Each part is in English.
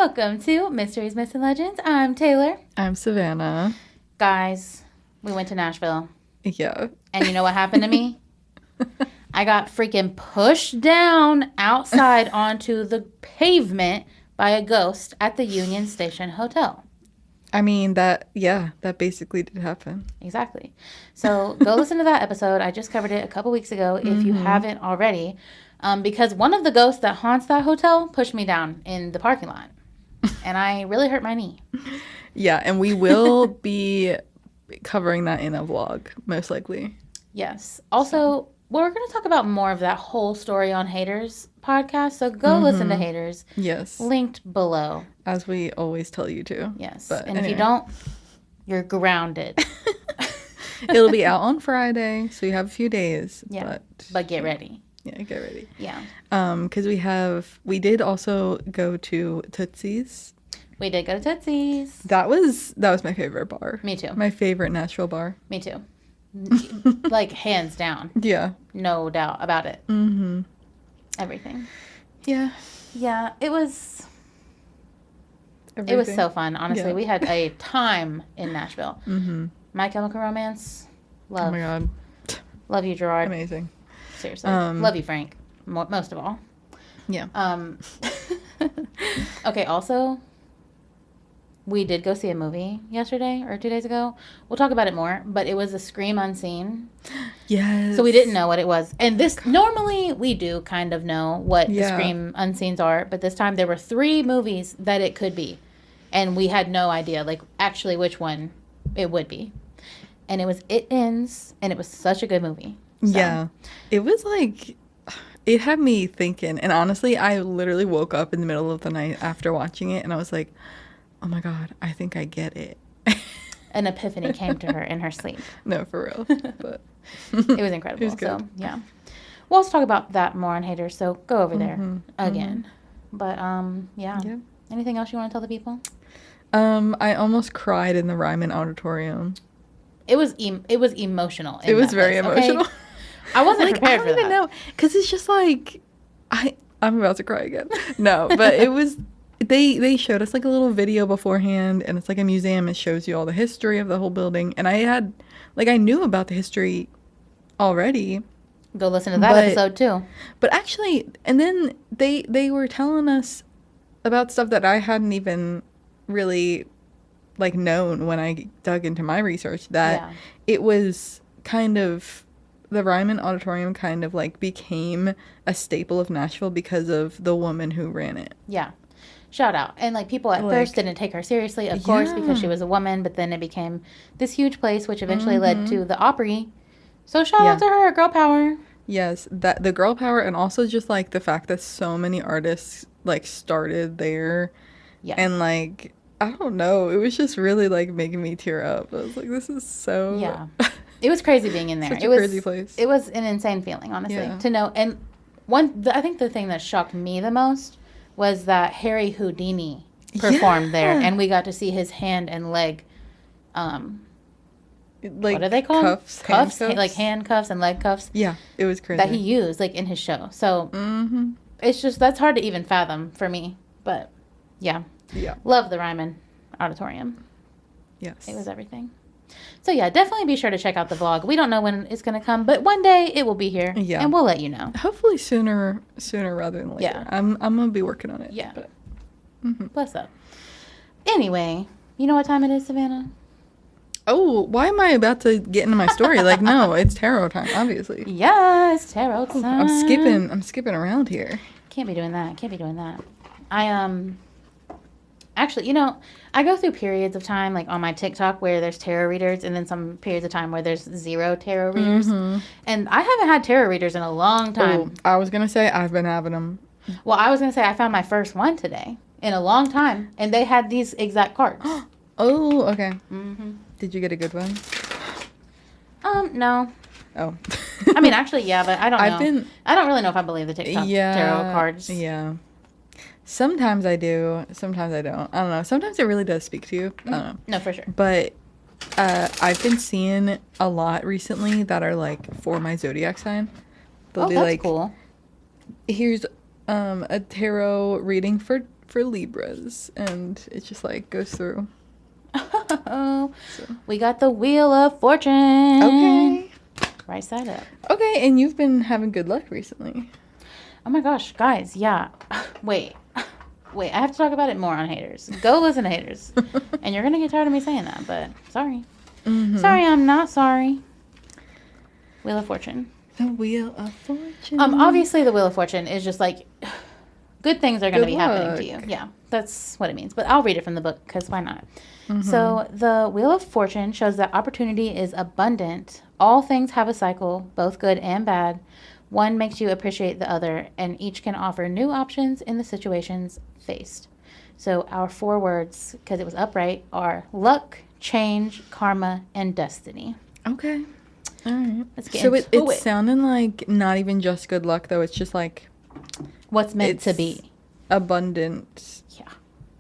Welcome to Mysteries, Myths, and Legends. I'm Taylor. I'm Savannah. Guys, we went to Nashville. Yeah. And you know what happened to me? I got freaking pushed down outside onto the pavement by a ghost at the Union Station Hotel. I mean, that basically did happen. Exactly. So go listen to that episode. I just covered it a couple weeks ago if you haven't already. Because one of the ghosts that haunts that hotel pushed me down in the parking lot. And I really hurt my knee. Yeah, and we will be covering that in a vlog, most likely. Yes. Also, we're going to talk about more of that whole story on Haters podcast. So go listen to Haters. Yes. Linked below. As we always tell you to. Yes. But and anyway. if you don't, you're grounded. It'll be out on Friday, so you have a few days. Yeah. But get ready. Yeah, get ready. Yeah. Because we did also go to Tootsie's. We did go to Tootsie's. That was my favorite bar. Me too. My favorite Nashville bar. Me too. Like, hands down. Yeah. No doubt about it. Mm-hmm. Everything. Yeah. Yeah, it was... Everything. It was so fun, honestly. Yeah. We had a time in Nashville. Mm-hmm. My Chemical Romance. Love. Oh my God. Love you, Gerard. Amazing. Seriously. Love you, Frank. Most of all. Yeah. Okay, also, we did go see a movie yesterday or 2 days ago. We'll talk about it more, but it was a Scream Unseen. Yes. So we didn't know what it was. And normally we do kind of know what the Yeah. Scream Unseens are, but this time there were 3 movies that it could be. And we had no idea, like, actually which one it would be. And it was It Ends, and it was such a good movie. So. Yeah. It was like, it had me thinking. And honestly, I literally woke up in the middle of the night after watching it, and I was like, oh my God, I think I get it. An epiphany came to her in her sleep. No, for real. But it was incredible. It was good. So, yeah. We'll also talk about that more on Haters, so go over there again. But, yeah. Yeah. Anything else you want to tell the people? I almost cried in the Ryman Auditorium. It was emotional. It was very emotional. Okay? I wasn't Like, prepared I for don't that. even know. Because it's just like, I'm about to cry again. No, but it was... They showed us like a little video beforehand, and it's like a museum. It shows you all the history of the whole building, and I knew about the history already. Go listen to that episode too. But actually, and then they were telling us about stuff that I hadn't even really like known when I dug into my research, that it was kind of, the Ryman Auditorium kind of like became a staple of Nashville because of the woman who ran it. Yeah. Shout out. And, like, people at first didn't take her seriously, of course, because she was a woman, but then it became this huge place, which eventually led to the Opry. So shout out to her, girl power. Yes, that the girl power, and also just, like, the fact that so many artists, like, started there. Yeah. And, like, I don't know, it was just really, like, making me tear up. I was like, this is so... Yeah. It was crazy being in there. Such a crazy place. It was an insane feeling, honestly, to know. And I think the thing that shocked me the most was that Harry Houdini performed there, and we got to see his hand and leg, like, what are they called? Cuffs? Like handcuffs and leg cuffs. Yeah, it was crazy. That he used, like, in his show. So, it's just, that's hard to even fathom for me. But, yeah. Yeah. Love the Ryman Auditorium. Yes. It was everything. So, yeah, definitely be sure to check out the vlog. We don't know when it's going to come, but one day it will be here. Yeah. And we'll let you know. Hopefully sooner rather than later. Yeah. I'm going to be working on it. Yeah. But, Bless up. Anyway, you know what time it is, Savannah? oh, why am I about to get into my story? Like, no, it's tarot time, obviously. Yeah, it's tarot time. I'm skipping around here. Can't be doing that. Actually, you know, I go through periods of time, like on my TikTok, where there's tarot readers, and then some periods of time where there's 0 tarot readers. And I haven't had tarot readers in a long time. Oh, I was going to say I've been having them. Well, I was going to say I found my first one today in a long time, and they had these exact cards. Oh, okay. Did you get a good one? No. Oh. I mean, actually, yeah, but I don't know. I don't really know if I believe the TikTok tarot cards. Yeah. Sometimes I do. Sometimes I don't. I don't know. Sometimes it really does speak to you. I don't know. No, for sure. But I've been seeing a lot recently that are like for my zodiac sign. They'll be that's like, cool. Here's a tarot reading for for Libras, and it just like goes through. So. We got the Wheel of Fortune. Okay. Right side up. Okay, and you've been having good luck recently. Oh my gosh, guys, yeah. Wait, I have to talk about it more on Haters. Go listen to Haters. And you're going to get tired of me saying that, but sorry. Mm-hmm. Sorry, I'm not sorry. Wheel of Fortune. The Wheel of Fortune. Obviously, the Wheel of Fortune is just like, good things are going to be happening to you. Yeah, that's what it means. But I'll read it from the book, because why not? Mm-hmm. So, the Wheel of Fortune shows that opportunity is abundant. All things have a cycle, both good and bad. One makes you appreciate the other, and each can offer new options in the situations faced. So, our 4 words, because it was upright, are luck, change, karma, and destiny. Okay. All right. Let's get into it. So, it's sounding like not even just good luck, though. It's just like... what's meant to be. Abundant. Yeah.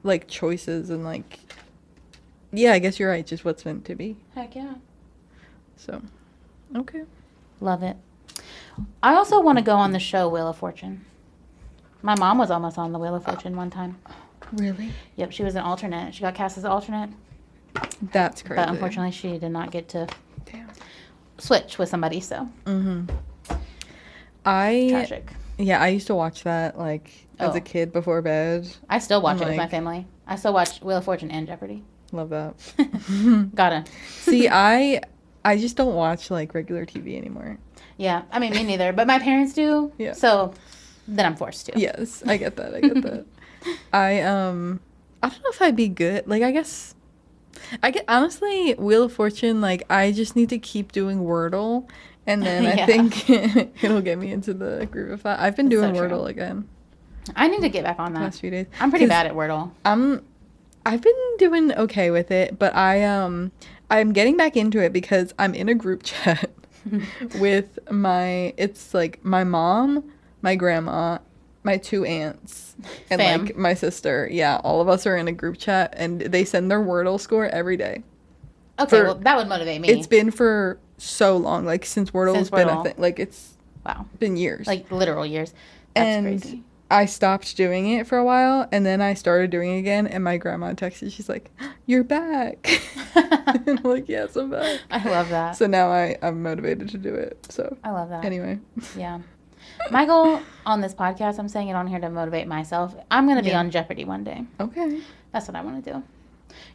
Like, choices and, like... yeah, I guess you're right. Just what's meant to be. Heck yeah. So, okay. Love it. I also want to go on the show Wheel of Fortune. My mom was almost on the Wheel of Fortune one time. Really? Yep, she was an alternate. She got cast as an alternate. That's crazy. But unfortunately, she did not get to switch with somebody, so. Mm-hmm. Tragic. Yeah, I used to watch that, like, as a kid before bed. I still watch it with my family. I still watch Wheel of Fortune and Jeopardy. Love that. Gotta. See, I just don't watch, like, regular TV anymore. Yeah, I mean, me neither. But my parents do. Yeah. So then I'm forced to. Yes, I get that. I get that. I don't know if I'd be good. Like, honestly, Wheel of Fortune, like, I just need to keep doing Wordle. And then I think it'll get me into the groove of that. I've been doing Wordle again. I need to get back on that. Last few days. I'm pretty bad at Wordle. I've been doing okay with it, but I'm getting back into it because I'm in a group chat with it's like my mom, my grandma, my 2 aunts, and like my sister. Yeah, all of us are in a group chat, and they send their Wordle score every day. Okay, well, that would motivate me. It's been for so long, like since Wordle's been a thing. Like it's been years. Like literal years. That's crazy. I stopped doing it for a while, and then I started doing it again, and my grandma texted. She's like, "You're back." And I'm like, "Yes, I'm back." I love that. So now I'm motivated to do it. So I love that. Anyway. Yeah. My goal on this podcast, I'm saying it on here to motivate myself. I'm going to be on Jeopardy one day. Okay. That's what I want to do.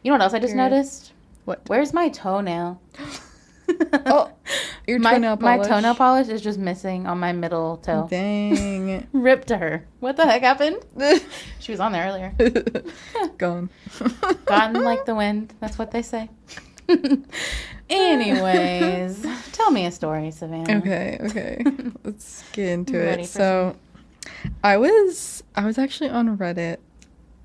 You know what else I just noticed? What? Where's my toenail? Oh, your toenail polish. My toenail polish is just missing on my middle toe. Dang. Rip to her. What the heck happened? She was on there earlier. Gone. Gone like the wind. That's what they say. Anyways, tell me a story, Savannah. Okay. Let's get into it. So, I was actually on Reddit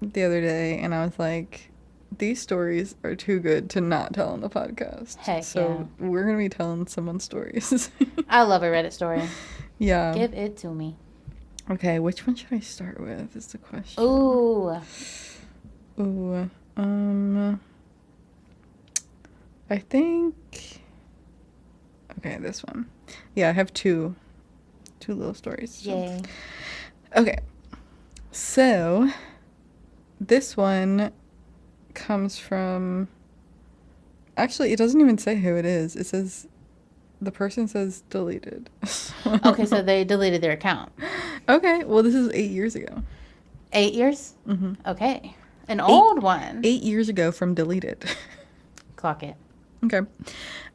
the other day, and I was like, these stories are too good to not tell on the podcast. Heck so we're going to be telling someone's stories. I love a Reddit story. Yeah. Give it to me. Okay, which one should I start with is the question. Ooh. I think... okay, this one. Yeah, I have two little stories. Yay. Okay. So, this one comes from... actually, it doesn't even say who it is. It says... the person says deleted. Okay, so they deleted their account. Okay, well, this is 8 years ago. 8 years? Mm-hmm. Okay. Old one. 8 years ago from deleted. Clock it. Okay.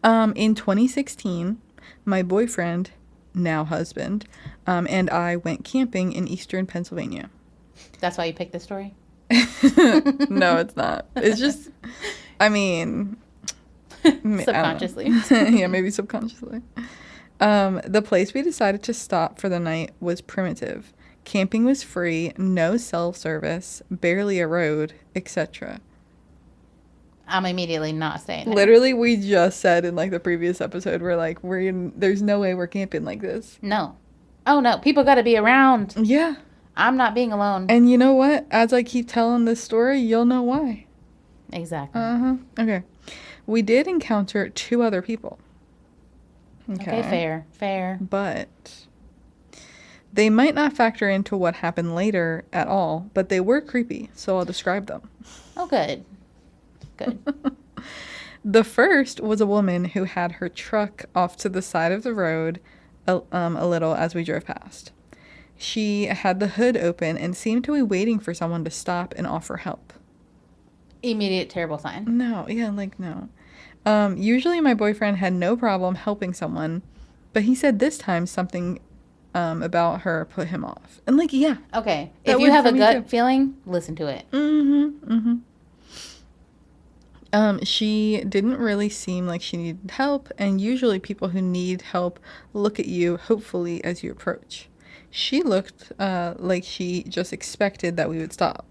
In 2016, my boyfriend, now husband, and I went camping in eastern Pennsylvania. That's why you picked this story? No, it's not. It's just, I mean... subconsciously. Yeah, maybe subconsciously. The place we decided to stop for the night was primitive. Camping was free, no cell service, barely a road, etc. I'm immediately not staying there. Literally, we just said in like the previous episode, we're like, there's no way we're camping like this. No. Oh no, people got to be around. Yeah. I'm not being alone. And you know what? As I keep telling this story, you'll know why. Exactly. Okay. We did encounter 2 other people. Okay, fair. But They might not factor into what happened later at all, but they were creepy, so I'll describe them. Oh, good. Good. The first was a woman who had her truck off to the side of the road a little as we drove past. She had the hood open and seemed to be waiting for someone to stop and offer help. Immediate terrible sign. No, yeah, like, no. Usually my boyfriend had no problem helping someone, but he said this time something about her put him off. And, like, yeah. Okay. If you have a gut feeling, listen to it. She didn't really seem like she needed help, and usually people who need help look at you hopefully as you approach. She looked like she just expected that we would stop.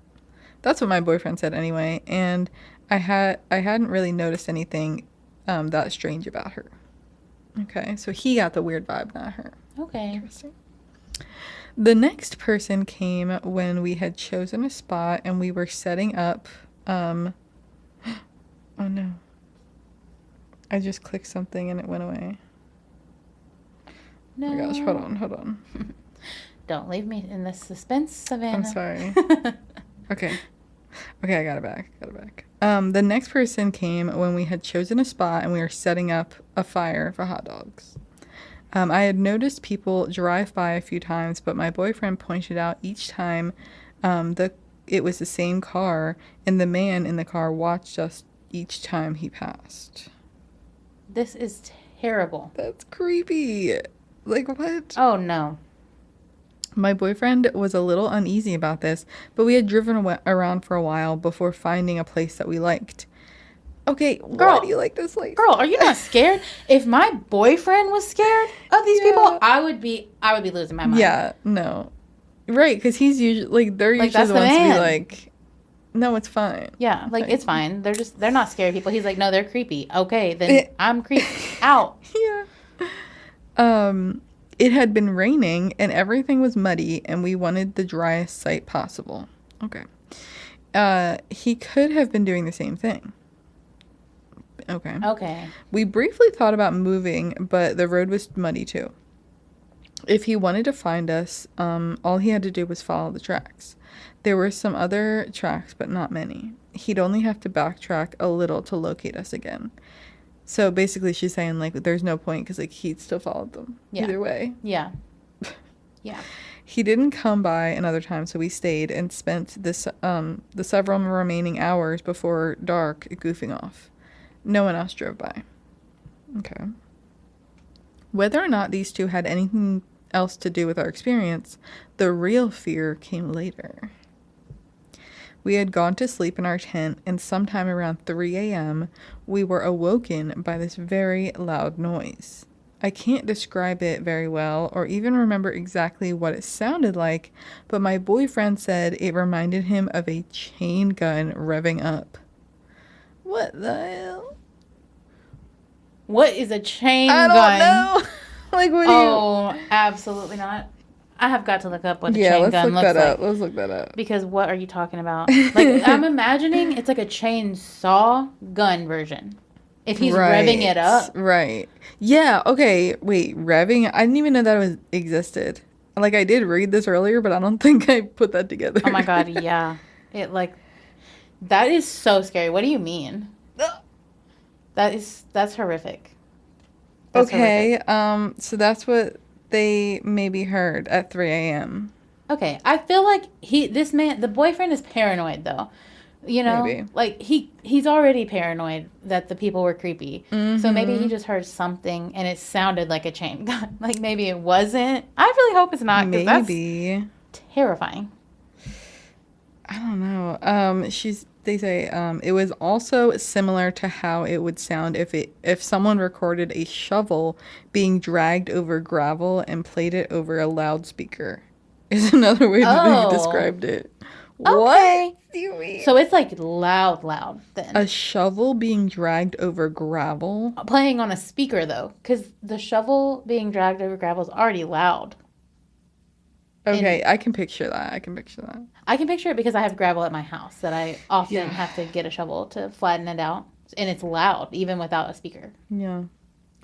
That's what my boyfriend said anyway, and I hadn't really noticed anything that strange about her. Okay, so he got the weird vibe, not her. Okay. Interesting. The next person came when we had chosen a spot and we were setting up. Oh no. I just clicked something and it went away. No. Oh my gosh, hold on. Don't leave me in this suspense, Savannah. I'm sorry. Okay, I got it back. The next person came when we had chosen a spot and we were setting up a fire for hot dogs. I had noticed people drive by a few times, but my boyfriend pointed out each time it was the same car, and the man in the car watched us each time he passed. This is terrible. That's creepy. Like, what? Oh, no. My boyfriend was a little uneasy about this, but we had driven around for a while before finding a place that we liked. Okay, girl, why do you like this place? Girl, are you not scared? If my boyfriend was scared of these people, I would be losing my mind. Yeah, no. Right, because he's usually, like, they're usually the ones to be like, no, it's fine. Yeah, like, it's fine. They're not scary people. He's like, no, they're creepy. Okay, then I'm creepy. Out. Yeah. It had been raining and everything was muddy and we wanted the driest site possible. Okay. He could have been doing the same thing. Okay. We briefly thought about moving, but the road was muddy too. If he wanted to find us, all he had to do was follow the tracks. There were some other tracks, but not many. He'd only have to backtrack a little to locate us again. So basically she's saying, like, there's no point because, like, he'd still followed them either way. Yeah. Yeah. He didn't come by another time, so we stayed and spent the several remaining hours before dark goofing off. No one else drove by. Okay. Whether or not these two had anything else to do with our experience, the real fear came later. We had gone to sleep in our tent, and sometime around 3 a.m., we were awoken by this very loud noise. I can't describe it very well or even remember exactly what it sounded like, but my boyfriend said it reminded him of a chain gun revving up. What the hell? What is a chain gun? I don't know. Like, what do you... Oh, absolutely not. I have got to look up what a chain gun looks like. Let's look that up. Because what are you talking about? Like, I'm imagining it's like a chainsaw gun version. If he's revving it up. Right. Yeah, okay. Wait, revving? I didn't even know that existed. Like, I did read this earlier, but I don't think I put that together. Oh my god, yeah. That is so scary. What do you mean? That's horrific. Horrific. So that's what they maybe heard at 3 a.m. Okay, I feel like the boyfriend is paranoid though. You know, maybe. Like he's already paranoid that the people were creepy. Mm-hmm. So maybe he just heard something and it sounded like a chain gun. Like maybe it wasn't. I really hope it's not. Maybe. That's terrifying. I don't know. They say it was also similar to how it would sound if someone recorded a shovel being dragged over gravel and played it over a loudspeaker. Is another way that they described it. Okay. What do you mean? So it's like loud then. A shovel being dragged over gravel? Playing on a speaker though, because the shovel being dragged over gravel is already loud. Okay, I can picture that. I can picture it because I have gravel at my house that I often have to get a shovel to flatten it out. And it's loud, even without a speaker. Yeah.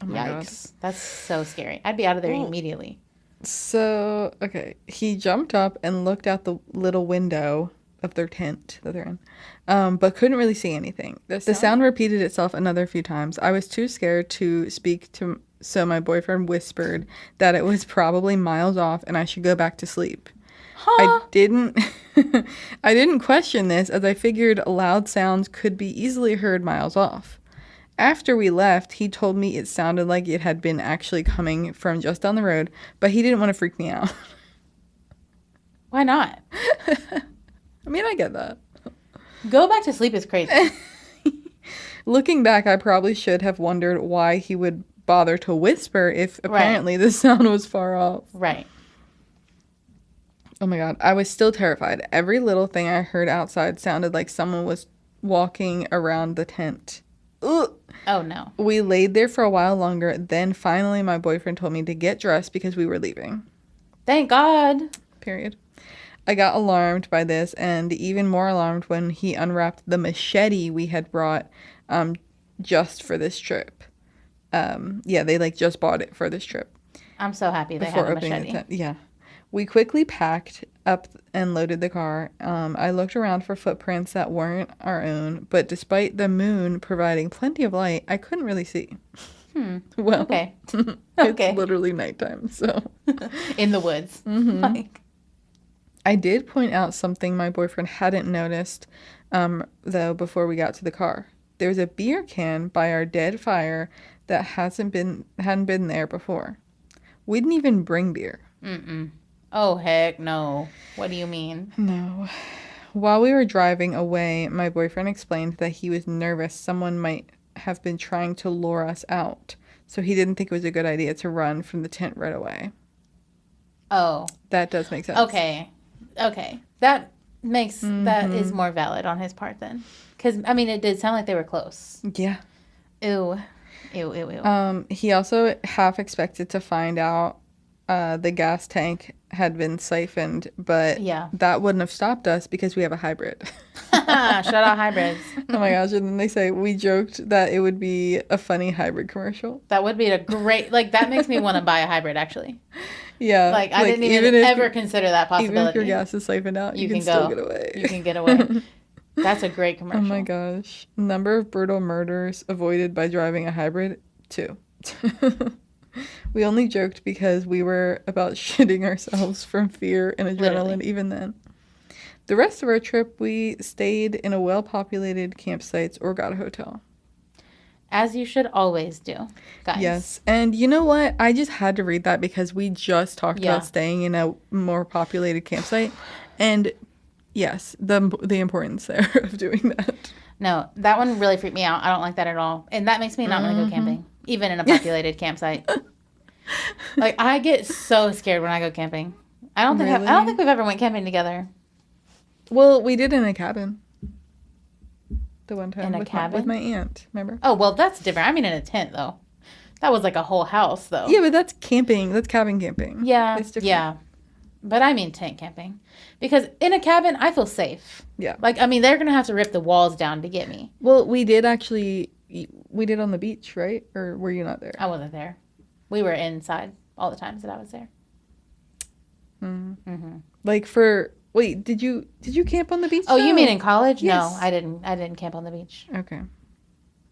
Oh my Yikes. God. That's so scary. I'd be out of there immediately. So, okay. He jumped up and looked out the little window of their tent that they're in, but couldn't really see anything. The sound repeated itself another few times. I was too scared to speak to, so my boyfriend whispered that it was probably miles off and I should go back to sleep. Huh? I didn't question this, as I figured loud sounds could be easily heard miles off. After we left, he told me it sounded like it had been actually coming from just down the road, but he didn't want to freak me out. Why not? I mean, I get that. Go back to sleep is crazy. Looking back, I probably should have wondered why he would bother to whisper if apparently the sound was far off. Right. Oh my God. I was still terrified. Every little thing I heard outside sounded like someone was walking around the tent. Ugh. Oh no. We laid there for a while longer. Then finally my boyfriend told me to get dressed because we were leaving. Thank God. Period. I got alarmed by this, and even more alarmed when he unwrapped the machete we had brought just for this trip. Yeah, they just bought it for this trip. I'm so happy they had a machete. Yeah. We quickly packed up and loaded the car. I looked around for footprints that weren't our own, but despite the moon providing plenty of light, I couldn't really see. Well, okay. It's literally nighttime, so. In the woods. Mm-hmm. I did point out something my boyfriend hadn't noticed, though, before we got to the car. There was a beer can by our dead fire that hadn't been there before. We didn't even bring beer. Mm-mm. Oh, heck no. What do you mean? No. While we were driving away, my boyfriend explained that he was nervous someone might have been trying to lure us out, so he didn't think it was a good idea to run from the tent right away. Oh. That does make sense. Okay. That makes, that is more valid on his part then. Because, I mean, it did sound like they were close. Yeah. Ew. He also half expected to find out the gas tank had been siphoned, but that wouldn't have stopped us because we have a hybrid. Shout out hybrids. Oh my gosh, and then they say, we joked that it would be a funny hybrid commercial. That would be a great, that makes me want to buy a hybrid, actually. Yeah. I didn't even ever consider that possibility. Even if your gas is siphoned out, you can still get away. You can get away. That's a great commercial. Oh my gosh. Number of brutal murders avoided by driving a hybrid, 2. We only joked because we were about shitting ourselves from fear and adrenaline. Literally. Even then. The rest of our trip, we stayed in a well-populated campsites or got a hotel. As you should always do, guys. Yes. And you know what? I just had to read that because we just talked about staying in a more populated campsite. And yes, the importance there of doing that. No, that one really freaked me out. I don't like that at all. And that makes me not want to go camping, even in a populated campsite. I get so scared when I go camping. I don't think we've ever went camping together. Well, we did in a cabin. The one time in a cabin with my aunt, remember? Oh, well, that's different. I mean, in a tent though. That was like a whole house though. Yeah, but that's camping. That's cabin camping. Yeah, it's different. Yeah. But I mean tent camping, because in a cabin I feel safe. Yeah. I mean, they're gonna have to rip the walls down to get me. Well, we did on the beach, right? Or were you not there? I wasn't there. We were inside all the times that I was there. Wait, did you camp on the beach? Oh, you mean in college? Yes. No, I didn't camp on the beach. Okay.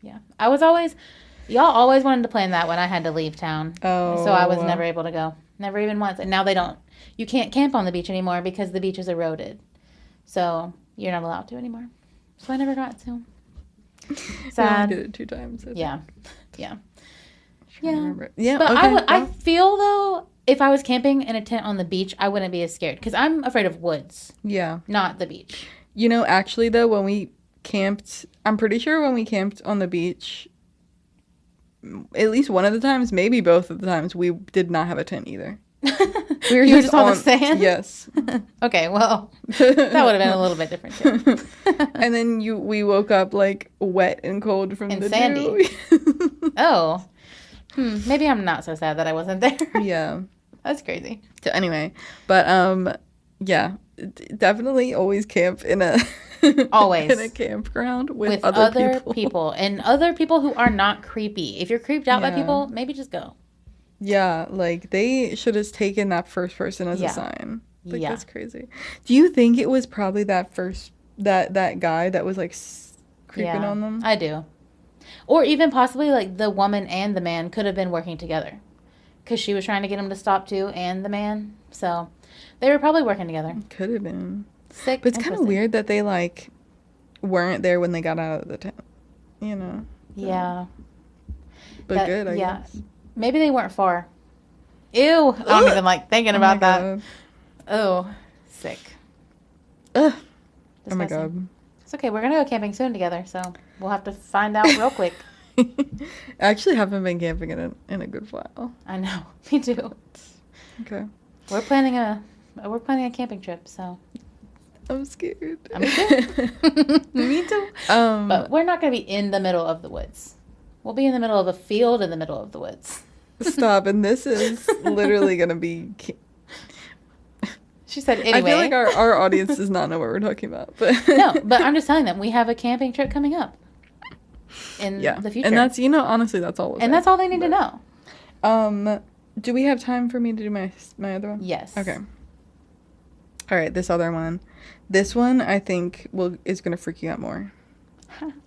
Yeah. Y'all always wanted to plan that when I had to leave town. Oh. So I was never able to go. Never even once. And now you can't camp on the beach anymore because the beach is eroded. So you're not allowed to anymore. So I never got to. Sad. I did it 2 times. Yeah. Yeah. But okay. I feel though, if I was camping in a tent on the beach, I wouldn't be as scared because I'm afraid of woods. Yeah. Not the beach. You know, actually though, when we camped, I'm pretty sure when we camped on the beach, at least one of the times, maybe both of the times, we did not have a tent either. We were just on the sand? Yes. Okay, well, that would have been a little bit different too. And then we woke up wet and cold from the sandy. Dew. Oh. Maybe I'm not so sad that I wasn't there. Yeah. That's crazy. So anyway, but yeah, definitely always camp in a campground with other people and other people who are not creepy. If you're creeped out by people, maybe just go. Yeah, like, they should have taken that first person as a sign. Like, Yeah. that's crazy. Do you think it was probably that guy that was, like, creeping on them? I do. Or even possibly, like, the woman and the man could have been working together. Because she was trying to get him to stop, too, and the man. So, they were probably working together. Could have been. Sick. But it's kind of weird that they, like, weren't there when they got out of the tent. You know? Yeah. But good, I guess. Maybe they weren't far. Ew. I don't even like thinking about that. God. Oh, sick. Ugh. Oh my God. It's okay. We're going to go camping soon together, so we'll have to find out real quick. I actually haven't been camping in a good while. I know. Me too. Okay. We're planning a camping trip, so. I'm scared. I'm scared. Me too. But we're not going to be in the middle of the woods. We'll be in the middle of a field in the middle of the woods. Stop. And this is literally going to be... She said anyway. I feel like our audience does not know what we're talking about. But no, but I'm just telling them we have a camping trip coming up in the future. And that's, honestly, that's all. And that's all they need to know. Do we have time for me to do my other one? Yes. Okay. All right, this other one. This one, I think, is going to freak you out more.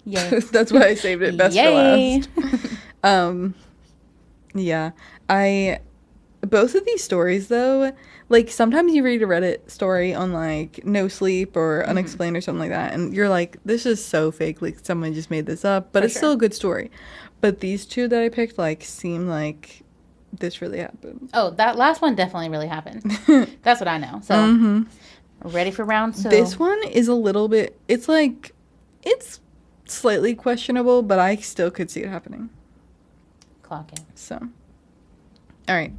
Yay. That's why I saved it best for last. Yeah. Both of these stories, though, like, sometimes you read a Reddit story on, like, No Sleep or Unexplained or something like that, and you're like, this is so fake, like, someone just made this up, but it's still a good story. But these two that I picked, like, seem like this really happened. Oh, that last one definitely really happened. That's what I know. So, ready for round two. This one is a little bit, it's like, it's slightly questionable, but I still could see it happening. Clock it. So, all right,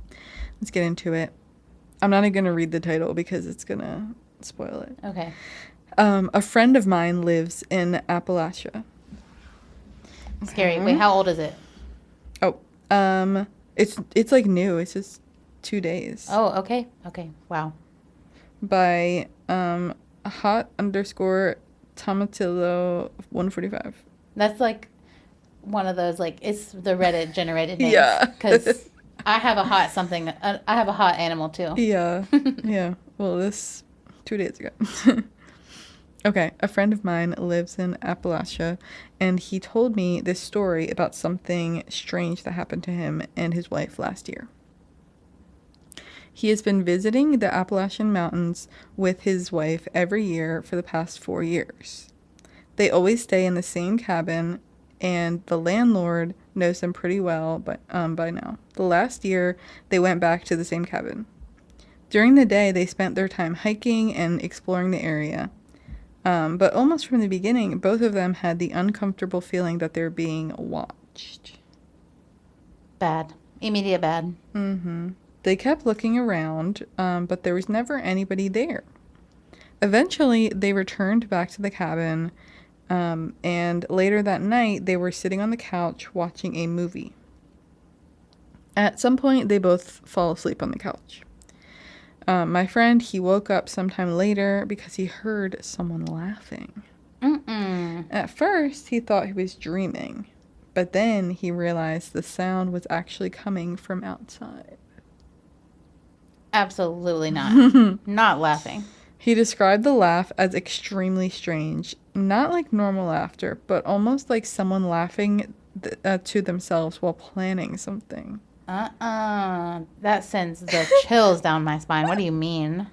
let's get into it. I'm not even going to read the title because it's going to spoil it. Okay. A friend of mine lives in Appalachia. Scary. Wait, how old is it? Oh, it's like new. It's just 2 days. Oh, okay. Okay. Wow. By hot_Tomatillo 145. That's like one of those, like, it's the Reddit generated names. Yeah. Because I have a hot something. I have a hot animal too. Yeah. Yeah. Well, this 2 days ago. Okay. A friend of mine lives in Appalachia, and he told me this story about something strange that happened to him and his wife last year. He has been visiting the Appalachian Mountains with his wife every year for the past 4 years. They always stay in the same cabin, and the landlord knows them pretty well by now. The last year, they went back to the same cabin. During the day, they spent their time hiking and exploring the area. But almost from the beginning, both of them had the uncomfortable feeling that they're being watched. Bad. Immediate bad. Mm-hmm. They kept looking around, but there was never anybody there. Eventually, they returned back to the cabin, and later that night, they were sitting on the couch watching a movie. At some point, they both fall asleep on the couch. My friend, he woke up sometime later because he heard someone laughing. At first, he thought he was dreaming, but then he realized the sound was actually coming from outside. Absolutely not. Not laughing. He described the laugh as extremely strange. Not like normal laughter, but almost like someone laughing to themselves while planning something. That sends the chills down my spine. What do you mean?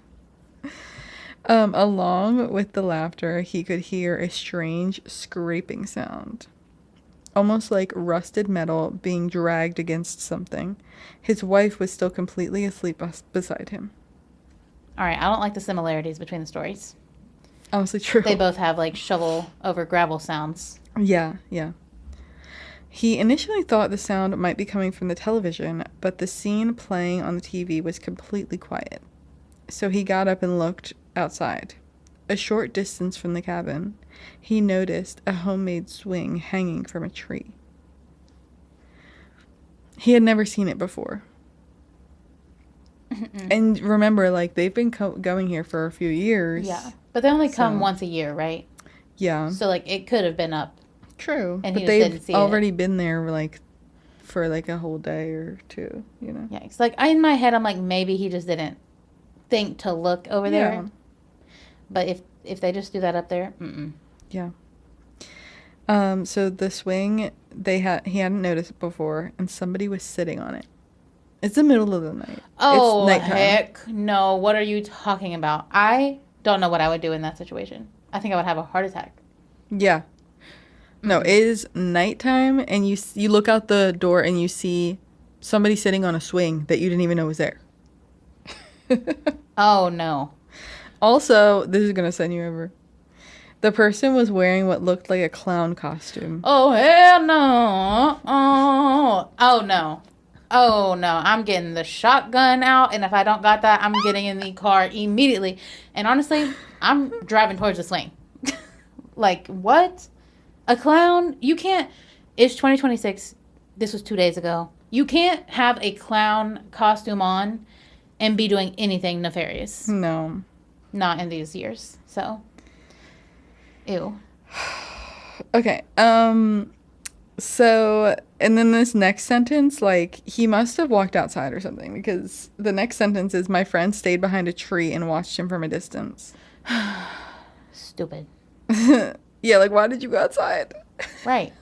Along with the laughter, he could hear a strange scraping sound. Almost like rusted metal being dragged against something. His wife was still completely asleep beside him. All right, I don't like the similarities between the stories. Honestly, true. They both have, like, shovel over gravel sounds. Yeah, yeah. He initially thought the sound might be coming from the television, but the scene playing on the TV was completely quiet. So he got up and looked outside. A short distance from the cabin, he noticed a homemade swing hanging from a tree. He had never seen it before. And remember, like, they've been going here for a few years. Yeah. But they only come once a year, right? Yeah. So, like, it could have been up. True. And but they've already been there, like, for like a whole day or two, you know? Yeah, it's like in my head, I'm like, maybe he just didn't think to look over there. But if they just do that up there, Yeah. So the swing, he hadn't noticed it before, and somebody was sitting on it. It's the middle of the night. Oh, it's nighttime. Heck no. What are you talking about? I don't know what I would do in that situation. I think I would have a heart attack. Yeah. No, it is nighttime, and you look out the door and you see somebody sitting on a swing that you didn't even know was there. Oh, no. Also, this is going to send you over. The person was wearing what looked like a clown costume. Oh, hell no. Oh, no. Oh, no. I'm getting the shotgun out, and if I don't got that, I'm getting in the car immediately. And honestly, I'm driving towards the swing. Like, what? A clown? You can't. It's 2026. This was 2 days ago. You can't have a clown costume on and be doing anything nefarious. No. Not in these years. So, ew. Okay. So, and then this next sentence, like, he must have walked outside or something, because the next sentence is, my friend stayed behind a tree and watched him from a distance. Stupid. Yeah, like, why did you go outside? Right.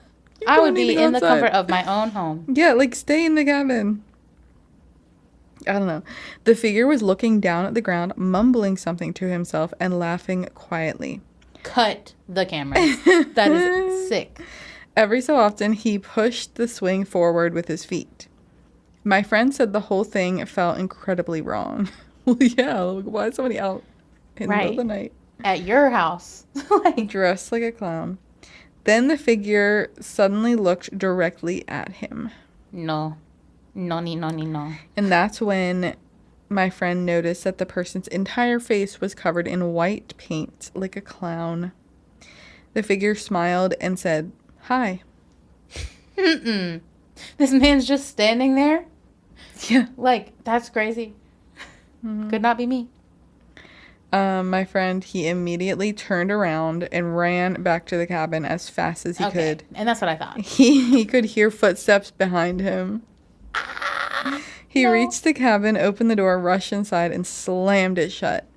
I would be in the comfort of my own home. Yeah, like, stay in the cabin. I don't know. The figure was looking down at the ground, mumbling something to himself and laughing quietly. Cut the camera. That is sick. Every so often, he pushed the swing forward with his feet. My friend said the whole thing felt incredibly wrong. Well, yeah, why is somebody out in the middle of the night? At your house. Like, dressed like a clown. Then the figure suddenly looked directly at him. No. No. And that's when my friend noticed that the person's entire face was covered in white paint, like a clown. The figure smiled and said, "Hi." This man's just standing there? Yeah. Like, that's crazy. Mm-hmm. Could not be me. My friend, he immediately turned around and ran back to the cabin as fast as he could. And that's what I thought. He could hear footsteps behind him. He reached the cabin, opened the door, rushed inside, and slammed it shut.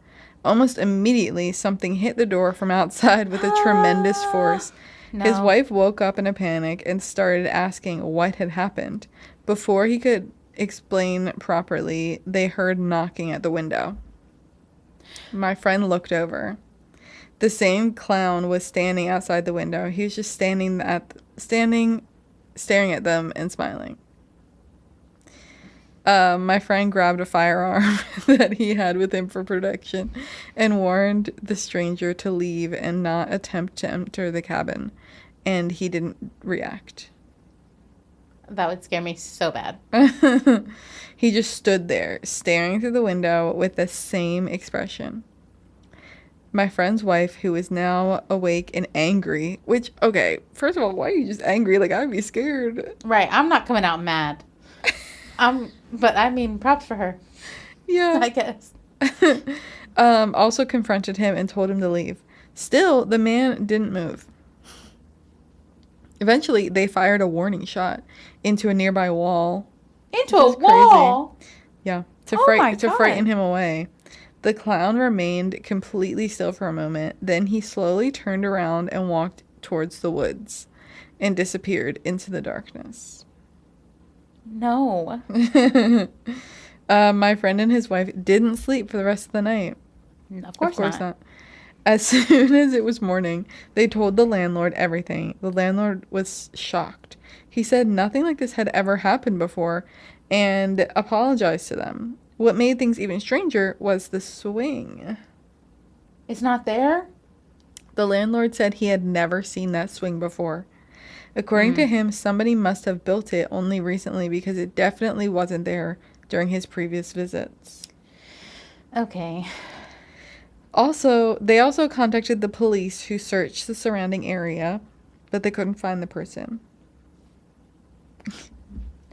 Almost immediately, something hit the door from outside with a tremendous force. No. His wife woke up in a panic and started asking what had happened. Before he could explain properly, they heard knocking at the window. My friend looked over. The same clown was standing outside the window. He was just staring at them and smiling. My friend grabbed a firearm that he had with him for protection and warned the stranger to leave and not attempt to enter the cabin. And he didn't react. That would scare me so bad. He just stood there, staring through the window with the same expression. My friend's wife, who is now awake and angry, which, okay, first of all, why are you just angry? Like, I'd be scared. Right, I'm not coming out mad. But I mean, props for her. Yeah. I guess. Also confronted him and told him to leave. Still, the man didn't move. Eventually, they fired a warning shot into a nearby wall. Into a wall? Crazy. Yeah, to frighten him away. The clown remained completely still for a moment. Then he slowly turned around and walked towards the woods and disappeared into the darkness. No. My friend and his wife didn't sleep for the rest of the night. Of course not. As soon as it was morning, they told the landlord everything. The landlord was shocked. He said nothing like this had ever happened before and apologized to them. What made things even stranger was the swing. It's not there? The landlord said he had never seen that swing before. According to him, somebody must have built it only recently because it definitely wasn't there during his previous visits. Okay. They also contacted the police who searched the surrounding area, but they couldn't find the person.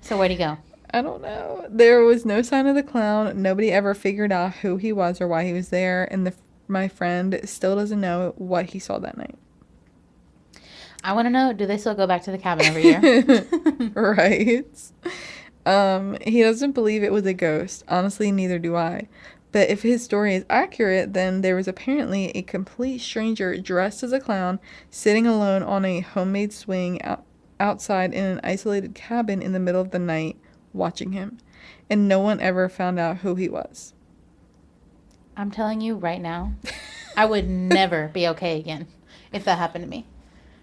So where'd he go? I don't know. There was no sign of the clown. Nobody ever figured out who he was or why he was there, and my friend still doesn't know what he saw that night. I want to know, do they still go back to the cabin every year? Right. He doesn't believe it was a ghost. Honestly, neither do I. But if his story is accurate, then there was apparently a complete stranger dressed as a clown sitting alone on a homemade swing outside in an isolated cabin in the middle of the night watching him. And no one ever found out who he was. I'm telling you right now, I would never be okay again if that happened to me.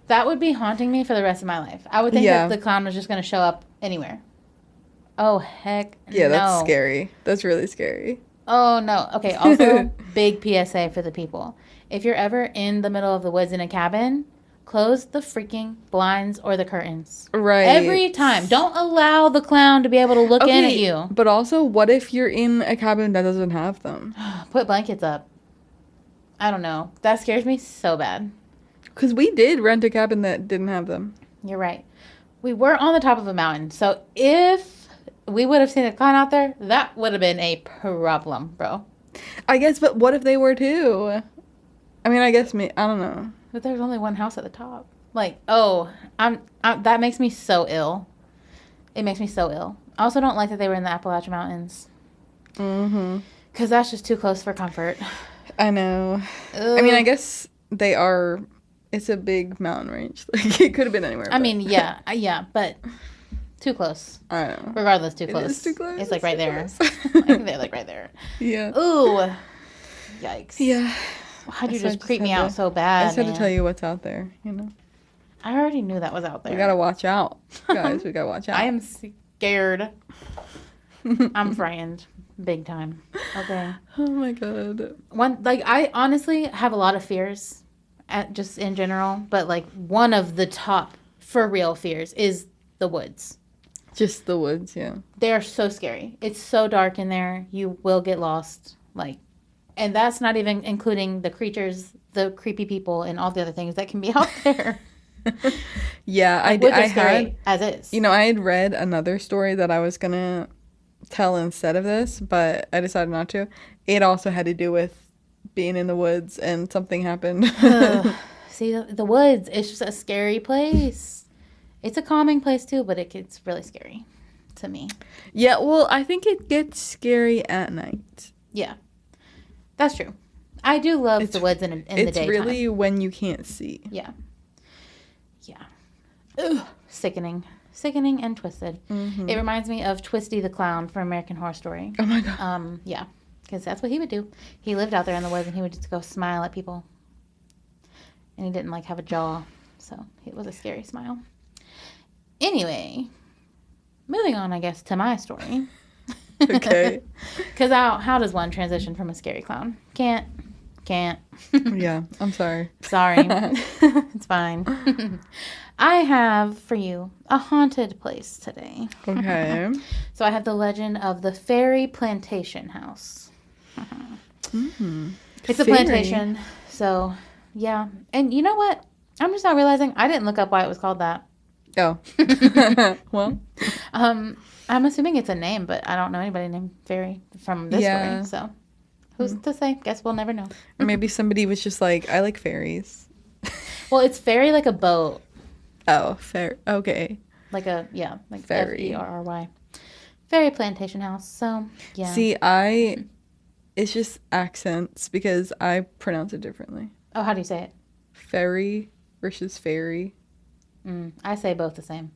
That would be haunting me for the rest of my life. I would think that the clown was just going to show up anywhere. Oh, heck yeah, no. That's scary. That's really scary. Oh, no. Okay, also, big PSA for the people. If you're ever in the middle of the woods in a cabin, close the freaking blinds or the curtains. Right. Every time. Don't allow the clown to be able to look in at you. But also, what if you're in a cabin that doesn't have them? Put blankets up. I don't know. That scares me so bad. Because we did rent a cabin that didn't have them. You're right. We were on the top of a mountain. So if we would have seen a clown out there, that would have been a problem, bro. I guess, but what if they were too? I mean, I don't know. But there's only one house at the top. Like, that makes me so ill. It makes me so ill. I also don't like that they were in the Appalachian Mountains. Mm-hmm. Because that's just too close for comfort. I know. Ugh. I mean, I guess they are. It's a big mountain range. Like, it could have been anywhere. I mean, yeah, but too close. I know. Regardless, too close. It is too close. It's like right there. They're like right there. Yeah. Ooh. Yikes. Yeah. Why'd you just creep me out so bad? I just had to tell you what's out there, you know? I already knew that was out there. We gotta watch out. Guys, we gotta watch out. I am scared. I'm frightened. Big time. Okay. Oh my god. I honestly have a lot of fears, just in general, but like one of the top for real fears is the woods. Just the woods, yeah. They are so scary. It's so dark in there. You will get lost. And that's not even including the creatures, the creepy people, and all the other things that can be out there. Yeah, I had as is. You know, I had read another story that I was gonna tell instead of this, but I decided not to. It also had to do with being in the woods, and something happened. See, the woods, it's just a scary place. It's a calming place too, but it gets really scary to me. Yeah, well, I think it gets scary at night. Yeah, that's true. I do love the woods in the daytime. It's really when you can't see. Yeah. Yeah. Ugh. Sickening and twisted. Mm-hmm. It reminds me of Twisty the Clown from American Horror Story. Oh my god. Yeah, because that's what he would do. He lived out there in the woods, and he would just go smile at people. And he didn't have a jaw, so it was a scary smile. Anyway, moving on, I guess, to my story. Okay. Because how does one transition from a scary clown? Can't. Yeah, I'm sorry. Sorry. It's fine. I have for you a haunted place today. Okay. So I have the legend of the Ferry Plantation House. Mm-hmm. It's a plantation. So, yeah. And you know what? I'm just not realizing I didn't look up why it was called that. Oh. Well. I'm assuming it's a name, but I don't know anybody named Ferry from this story. So, who's to say? Guess we'll never know. Or maybe somebody was just like, I like ferries. Well, it's ferry like a boat. Oh, fair. Okay. Like ferry. Ferry. Ferry Plantation House. So, yeah. See, it's just accents because I pronounce it differently. Oh, how do you say it? Ferry versus fairy. I say both the same.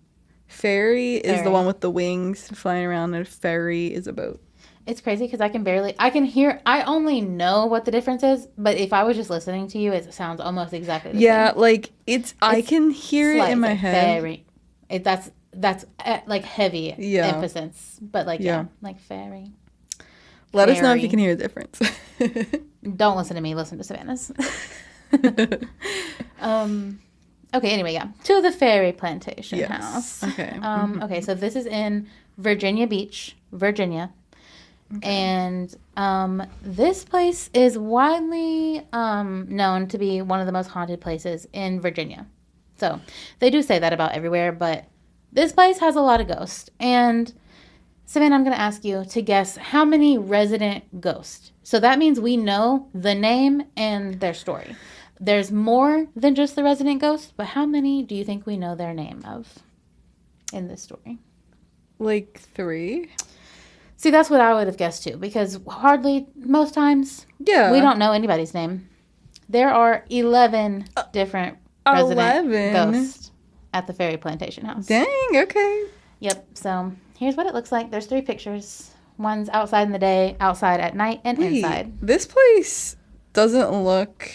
Ferry is the one with the wings flying around, and ferry is a boat. It's crazy because I only know what the difference is, but if I was just listening to you, it sounds almost exactly the same. Yeah, I can hear it in my head. Ferry. That's like heavy emphasis, but like ferry. Let us know if you can hear the difference. Don't listen to me. Listen to Savannah's. Okay, anyway, yeah. To the Ferry Plantation House. Okay. Okay, so this is in Virginia Beach, Virginia. Okay. And this place is widely known to be one of the most haunted places in Virginia. So they do say that about everywhere, but this place has a lot of ghosts. And Savannah, I'm going to ask you to guess how many resident ghosts. So that means we know the name and their story. there's more than just the resident ghost, but how many do you think we know their name of in this story? Like 3? See, that's what I would have guessed too, because most times, we don't know anybody's name. There are 11 different resident ghosts at the Ferry Plantation House. Dang, okay. Yep, so here's what it looks like. There's 3 pictures. One's outside in the day, outside at night, and inside. This place doesn't look...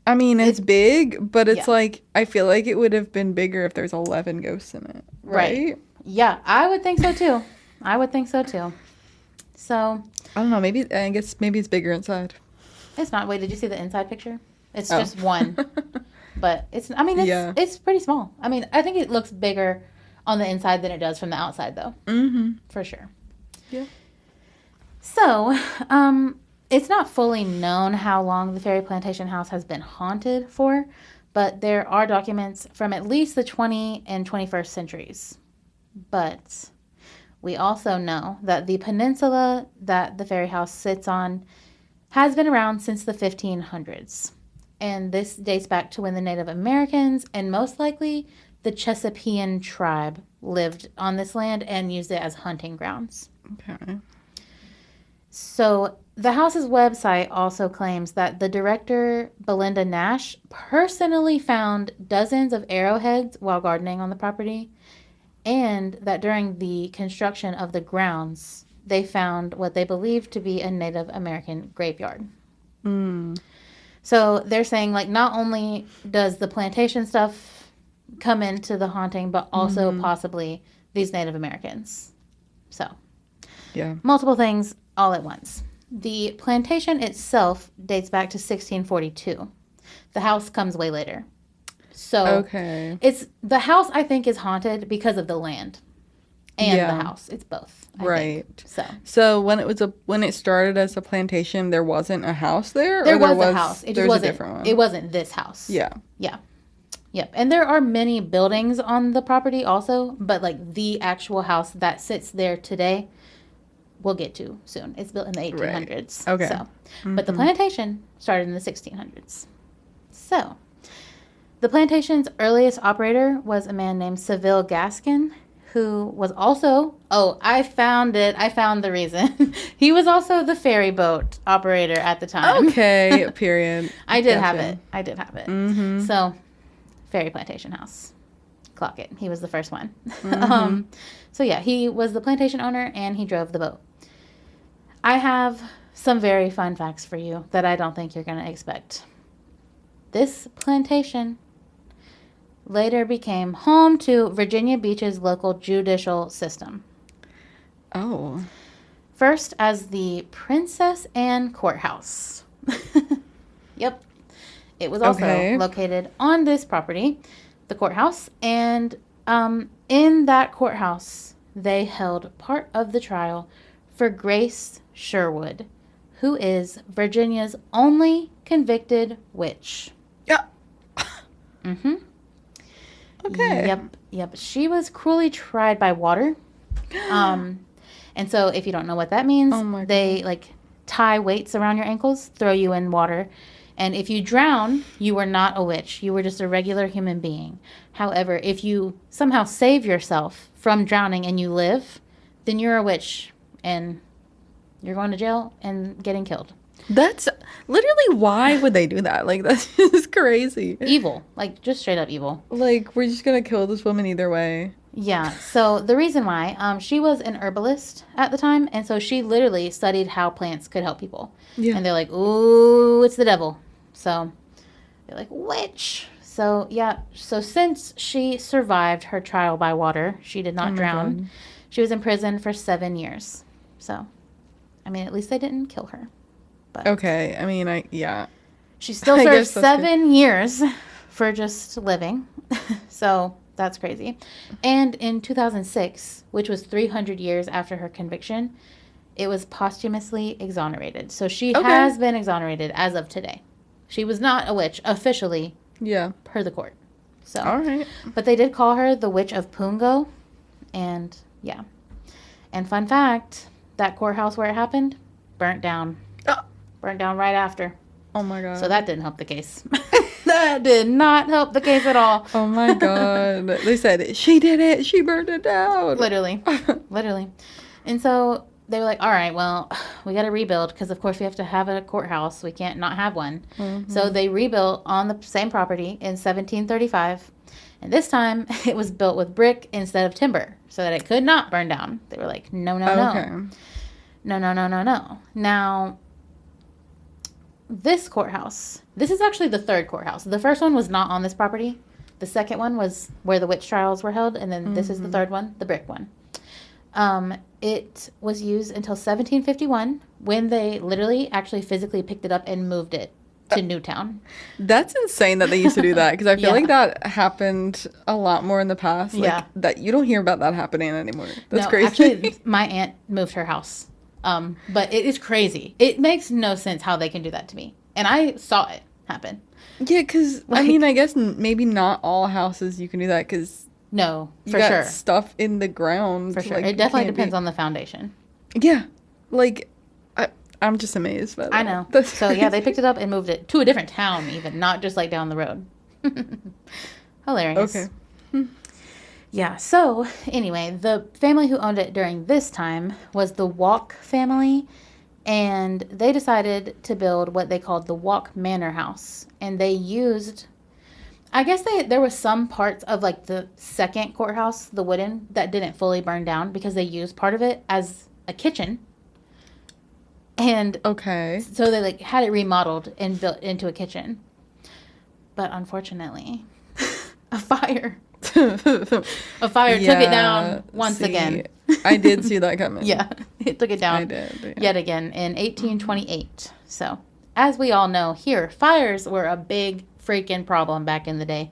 I mean, it's big, but it's like, I feel like it would have been bigger if there's 11 ghosts in it. Right? Yeah, I would think so too. So... I don't know, maybe it's bigger inside. It's not. Wait, did you see the inside picture? It's just one. But it's pretty small. I mean, I think it looks bigger on the inside than it does from the outside, though. Mm-hmm. For sure. Yeah. So, it's not fully known how long the Ferry Plantation House has been haunted for, but there are documents from at least the 20th and 21st centuries. But we also know that the peninsula that the ferry house sits on has been around since the 1500s. And this dates back to when the Native Americans and most likely the Chesapeake tribe lived on this land and used it as hunting grounds. Okay. So the house's website also claims that the director, Belinda Nash, personally found dozens of arrowheads while gardening on the property, and that during the construction of the grounds, they found what they believed to be a Native American graveyard. Mm. So they're saying, like, not only does the plantation stuff come into the haunting, but also possibly these Native Americans. So, yeah, multiple things all at once. The plantation itself dates back to 1642. The house comes way later. So the house, I think, is haunted because of the land and the house. It's both. I think. So when it started as a plantation, there wasn't a house there? There was a house. It just wasn't a different one. It wasn't this house. Yeah. Yeah. Yep. And there are many buildings on the property also, but like the actual house that sits there today, we'll get to soon. It's built in the 1800s. Right. Okay. So, but the plantation started in the 1600s. So, the plantation's earliest operator was a man named Seville Gaskin, who was also, I found the reason. He was also the ferry boat operator at the time. Okay, period. I did have it. Mm-hmm. So, Ferry Plantation House. Clock it. He was the first one. Mm-hmm. So, yeah, he was the plantation owner, and he drove the boat. I have some very fun facts for you that I don't think you're going to expect. This plantation later became home to Virginia Beach's local judicial system. Oh. First as the Princess Anne Courthouse. Yep. It was also located on this property, the courthouse, and in that courthouse, they held part of the trial for Grace Sherwood, who is Virginia's only convicted witch. Yeah. Mm-hmm. Okay. Yep. She was cruelly tried by water. And so if you don't know what that means, they like tie weights around your ankles, throw you in water. And if you drown, you were not a witch. You were just a regular human being. However, if you somehow save yourself from drowning and you live, then you're a witch and you're going to jail and getting killed. That's literally, why would they do that? Like, that's just crazy. Evil. Like, just straight up evil. Like, we're just going to kill this woman either way. Yeah. So the reason why, she was an herbalist at the time. And so she literally studied how plants could help people. Yeah. And they're like, ooh, it's the devil. So they're like, witch. So, yeah. So since she survived her trial by water, she did not drown. God. She was imprisoned for 7 years. So, I mean, at least they didn't kill her. But okay. I mean, she still served 7 years for just living. So that's crazy. And in 2006, which was 300 years after her conviction, it was posthumously exonerated. So she has been exonerated as of today. She was not a witch officially. Yeah. Per the court. So. All right. But they did call her the Witch of Pungo. And yeah. And fun fact, that courthouse where it happened burnt down. Burnt down right after. Oh my God. So that didn't help the case. That did not help the case at all. Oh my God. They said, she did it. She burned it down. Literally. Literally. And so they were like, all right, well, we got to rebuild because, of course, we have to have a courthouse. We can't not have one. Mm-hmm. So they rebuilt on the same property in 1735. And this time it was built with brick instead of timber so that it could not burn down. They were like, no. No. Now, this courthouse, this is actually the third courthouse. The first one was not on this property. The second one was where the witch trials were held. And then this is the third one, the brick one. It was used until 1751 when they literally actually physically picked it up and moved it to Newtown. That's insane that they used to do that because I feel like that happened a lot more in the past. Like, that you don't hear about that happening anymore. That's crazy. Actually, my aunt moved her house. But it is crazy. It makes no sense how they can do that to me. And I saw it happen. Yeah, because, I mean, I guess maybe not all houses you can do that because... No, for sure. You got stuff in the ground. For sure. Like, it definitely depends on the foundation. Yeah. Like, I'm just amazed by that. I know. So, yeah, they picked it up and moved it to a different town even, not just, like, down the road. Hilarious. Okay. Yeah, so, anyway, the family who owned it during this time was the Walk family, and they decided to build what they called the Walk Manor House, and they used... I guess there was some parts of, like, the second courthouse, the wooden, that didn't fully burn down because they used part of it as a kitchen. And okay. So they, like, had it remodeled and built into a kitchen. But unfortunately, a fire took it down once again. I did see that coming. Yeah, it took it down yet again in 1828. So, as we all know here, fires were a big freaking problem back in the day.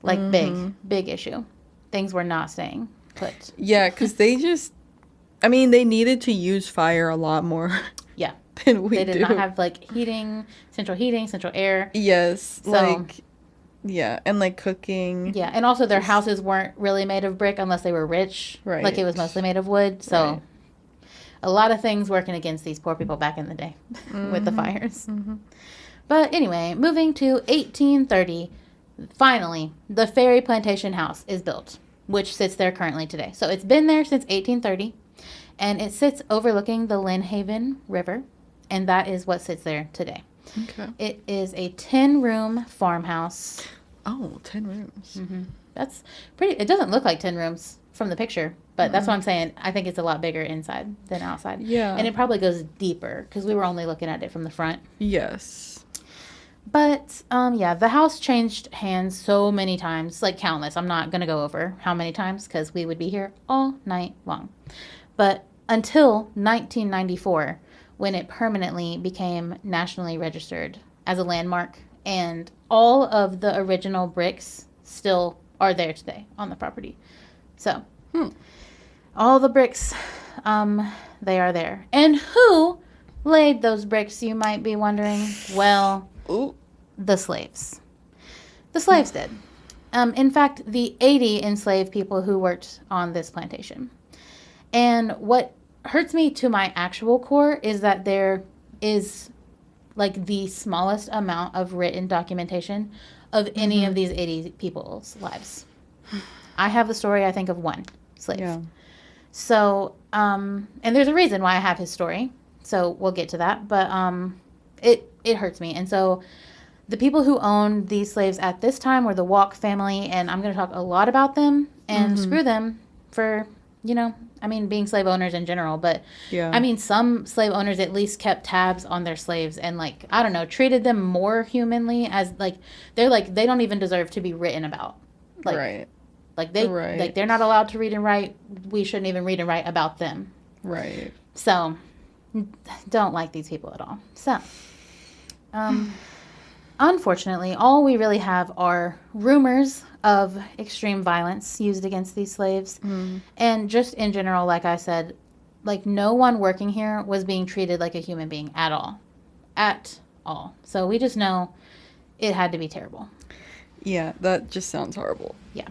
Like, big issue. Things were not staying put. Yeah, because they needed to use fire a lot more. Yeah. Than we They did not have, like, central heating, central air. Yes. So, and, like, cooking. Yeah, and also their houses weren't really made of brick unless they were rich. Right. Like, it was mostly made of wood. So, a lot of things working against these poor people back in the day with the fires. Mm-hmm. But anyway, moving to 1830, finally, the Ferry Plantation House is built, which sits there currently today. So it's been there since 1830, and it sits overlooking the Lynnhaven River, and that is what sits there today. Okay. It is a 10-room farmhouse. Oh, 10 rooms. Mm-hmm. That's pretty. It doesn't look like 10 rooms from the picture, but that's what I'm saying. I think it's a lot bigger inside than outside. Yeah. And it probably goes deeper because we were only looking at it from the front. Yes. But, the house changed hands so many times, like countless. I'm not going to go over how many times because we would be here all night long. But until 1994, when it permanently became nationally registered as a landmark, and all of the original bricks still are there today on the property. So, all the bricks, they are there. And who laid those bricks, you might be wondering? Well... Ooh. The slaves. The slaves did. In fact, the 80 enslaved people who worked on this plantation. And what hurts me to my actual core is that there is, like, the smallest amount of written documentation of any of these 80 people's lives. I have the story, I think, of one slave. Yeah. So, and there's a reason why I have his story. So we'll get to that. But it hurts me. And so the people who owned these slaves at this time were the Walk family, and I'm going to talk a lot about them and screw them for, being slave owners in general. But, some slave owners at least kept tabs on their slaves and, like, I don't know, treated them more humanly as, like, they don't even deserve to be written about. Like, right. Like, they're not allowed to read and write. We shouldn't even read and write about them. Right. So, don't like these people at all. So... unfortunately, all we really have are rumors of extreme violence used against these slaves. And just in general, like I said, like, no one working here was being treated like a human being at all. At all. So we just know it had to be terrible. Yeah, that just sounds horrible. Yeah.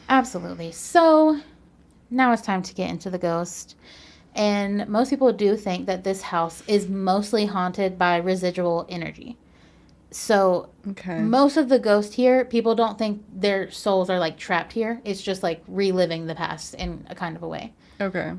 Absolutely. So now it's time to get into the ghost. And most people do think that this house is mostly haunted by residual energy. So most of the ghosts here, people don't think their souls are like trapped here. It's just like reliving the past in a kind of a way. Okay.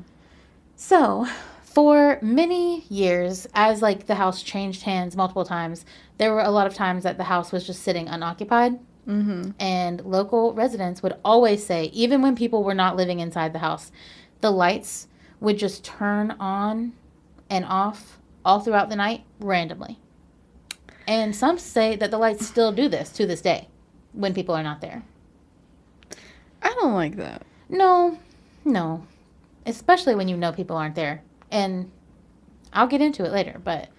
So for many years, as like the house changed hands multiple times, there were a lot of times that the house was just sitting unoccupied. Mm-hmm. And local residents would always say, even when people were not living inside the house, the lights would just turn on and off all throughout the night randomly. And some say that the lights still do this to this day when people are not there. I don't like that. No. Especially when you know people aren't there. And I'll get into it later, but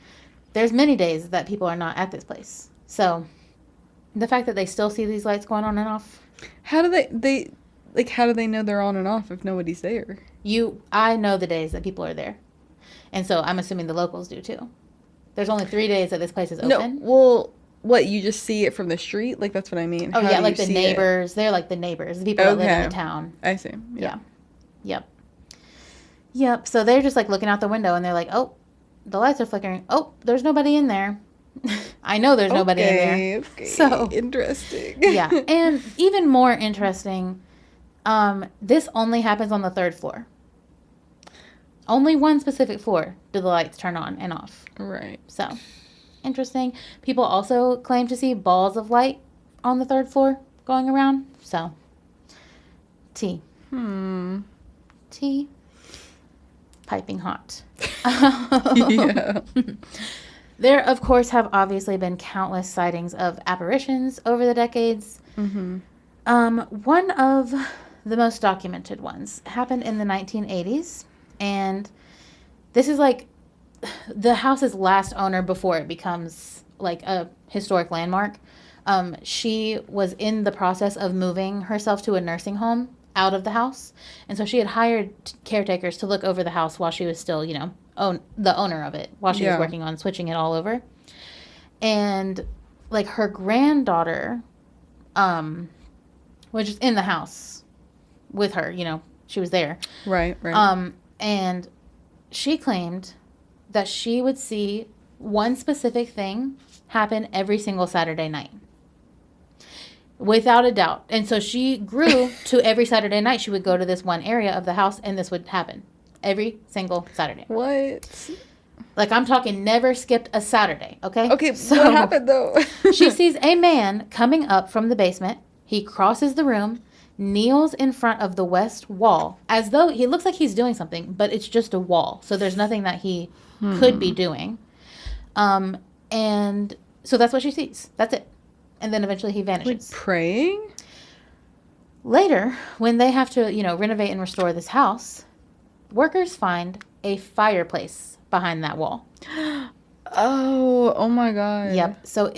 there's many days that people are not at this place. So the fact that they still see these lights going on and off. How do how do they know they're on and off if nobody's there? I know the days that people are there. And so I'm assuming the locals do too. There's only 3 days that this place is open. No, well, what, you just see it from the street? Like, that's what I mean. Oh, yeah, like the neighbors. They're like the neighbors, the people that live in the town. I see. Yeah. Yep. So they're just like looking out the window and they're like, oh, the lights are flickering. Oh, there's nobody in there. I know there's nobody in there. Okay. So interesting. Yeah. And even more interesting, this only happens on the 3rd floor. Only one specific floor do the lights turn on and off. Right. So, interesting. People also claim to see balls of light on the 3rd floor going around. So, tea. Tea. Piping hot. Yeah. There, of course, have obviously been countless sightings of apparitions over the decades. Mm-hmm. One of the most documented ones happened in the 1980s. And this is like the house's last owner before it becomes like a historic landmark. She was in the process of moving herself to a nursing home out of the house. And so she had hired caretakers to look over the house while she was still, the owner of it, while she was working on switching it all over. And like her granddaughter was just in the house with her, she was there. Right. And she claimed that she would see one specific thing happen every single Saturday night. Without a doubt. And so she grew to every Saturday night she would go to this one area of the house and this would happen. Every single Saturday. What? Like, I'm talking never skipped a Saturday, okay? Okay, so what happened, though? She sees a man coming up from the basement. He crosses the room, kneels in front of the west wall, as though he looks like he's doing something, but it's just a wall. So there's nothing that he could be doing. And so that's what she sees. That's it. And then eventually he vanishes. Like praying? Later, when they have to, renovate and restore this house, workers find a fireplace behind that wall. Oh my God. Yep. So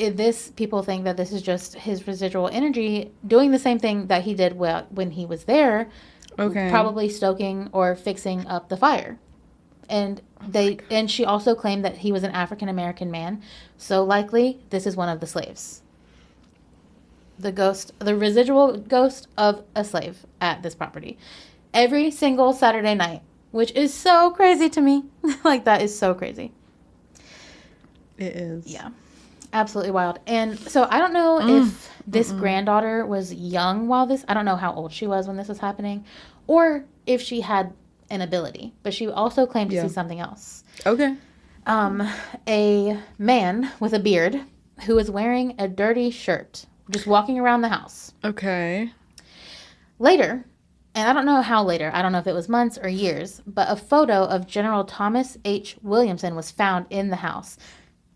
people think that this is just his residual energy doing the same thing that he did when he was there. Okay. Probably stoking or fixing up the fire. And and she also claimed that he was an African American man. So likely this is one of the slaves. The residual ghost of a slave at this property. Every single Saturday night, which is so crazy to me. Like, that is so crazy. It is. Yeah. Absolutely wild. And so I don't know if this granddaughter was young I don't know how old she was when this was happening, or if she had an ability, but she also claimed to see something else. Okay. A man with a beard who was wearing a dirty shirt, just walking around the house. Okay. Later, and I don't know how later, I don't know if it was months or years, but a photo of General Thomas H. Williamson was found in the house.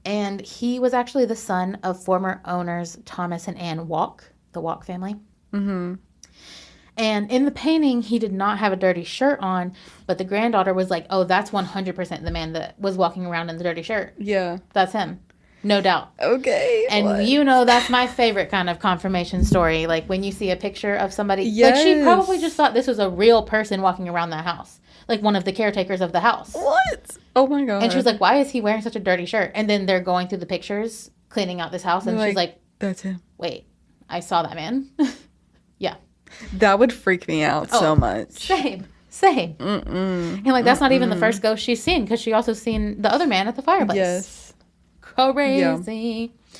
And he was actually the son of former owners Thomas and Ann Walk, the Walk family. Mm-hmm. And in the painting, he did not have a dirty shirt on, but the granddaughter was like, oh, that's 100% the man that was walking around in the dirty shirt. Yeah. That's him. No doubt. Okay. And that's my favorite kind of confirmation story. Like, when you see a picture of somebody. Yes. Like, she probably just thought this was a real person walking around that house. Like, one of the caretakers of the house. What? Oh, my God. And she was like, why is he wearing such a dirty shirt? And then they're going through the pictures, cleaning out this house. And she's like, that's him. Wait, I saw that man. Yeah. That would freak me out so much. Same. Same. And like that's not even the first ghost she's seen, because she also seen the other man at the fireplace. Yes. Crazy. Yeah.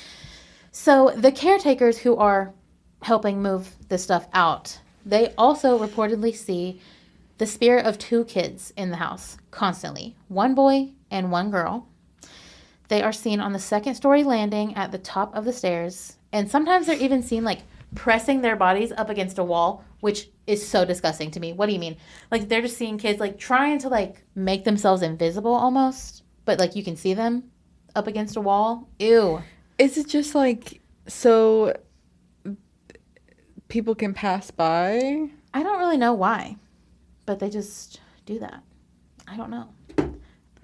So the caretakers who are helping move this stuff out, they also reportedly see the spirit of 2 kids in the house constantly. 1 boy and 1 girl. They are seen on the 2nd-story landing at the top of the stairs. And sometimes they're even seen like pressing their bodies up against a wall, which is so disgusting to me. What do you mean? Like they're just seeing kids like trying to like make themselves invisible almost, but like you can see them up against a wall. Ew. Is it just like so people can pass by? I don't really know why, but they just do that. I don't know.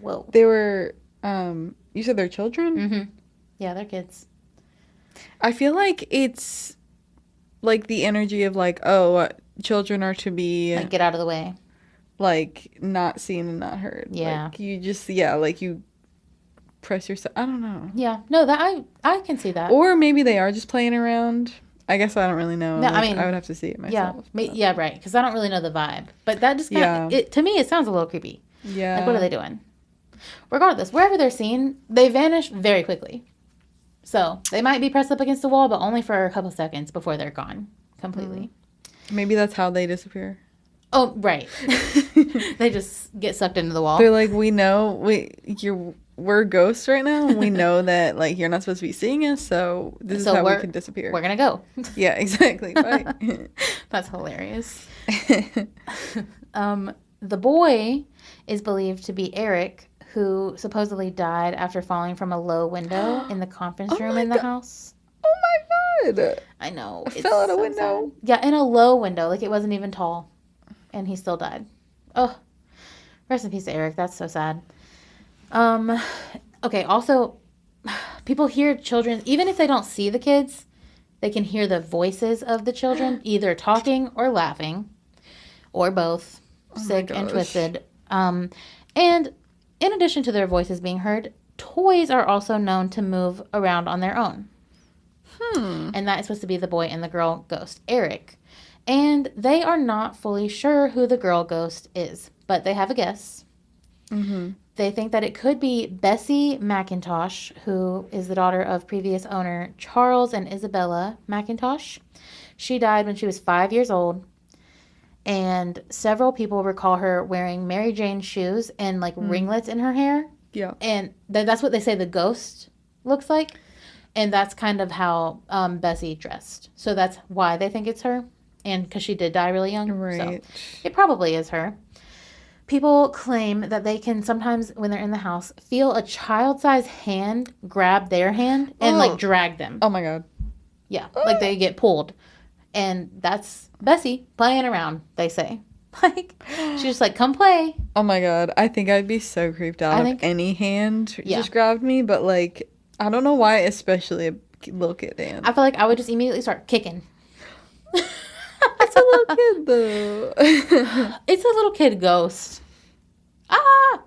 Whoa. They were, you said they're children? Mm-hmm. Yeah, they're kids. I feel like it's like the energy of like, oh, children are to be like get out of the way, like not seen and not heard. Yeah. Like you just, yeah, like you press yourself. I don't know. Yeah. No, that I can see that. Or maybe they are just playing around. I guess I don't really know. No, like, I mean, I would have to see it myself. Yeah, yeah, right. Because I don't really know the vibe, but that just kind of, to me, it sounds a little creepy. Yeah. Like, what are they doing? Regardless, wherever they're seen, they vanish very quickly. So they might be pressed up against the wall, but only for a couple seconds before they're gone completely. Maybe that's how they disappear. Oh, right. They just get sucked into the wall. They're like, we know we're ghosts right now. And we know that like you're not supposed to be seeing us, so this is how we can disappear. We're gonna go. Yeah, exactly. Right. That's hilarious. The boy is believed to be Eric, who supposedly died after falling from a low window in the conference room in the house. Oh my god! I know. I fell out a window. Sad. Yeah, in a low window, like it wasn't even tall, and he still died. Oh, rest in peace to Eric. That's so sad. Okay. Also, people hear children, even if they don't see the kids, they can hear the voices of the children, either talking or laughing, or both. Sick and twisted. And in addition to their voices being heard, toys are also known to move around on their own. And that is supposed to be the boy and the girl ghost, Eric. And they are not fully sure who the girl ghost is, but they have a guess. Mm-hmm. They think that it could be Bessie McIntosh, who is the daughter of previous owner Charles and Isabella McIntosh. She died when she was 5 years old. And several people recall her wearing Mary Jane shoes and like ringlets in her hair. Yeah. And that's what they say the ghost looks like. And that's kind of how Bessie dressed. So that's why they think it's her. And because she did die really young. Right. So it probably is her. People claim that they can sometimes, when they're in the house, feel a child-sized hand grab their hand and like drag them. Oh my god. Yeah. Like they get pulled. And that's Bessie playing around, they say. Like, she's just like, come play. Oh my god. I think I'd be so creeped out if any hand just grabbed me. But, like, I don't know why, especially a little kid hand. I feel like I would just immediately start kicking. It's a little kid, though. It's a little kid ghost. Ah!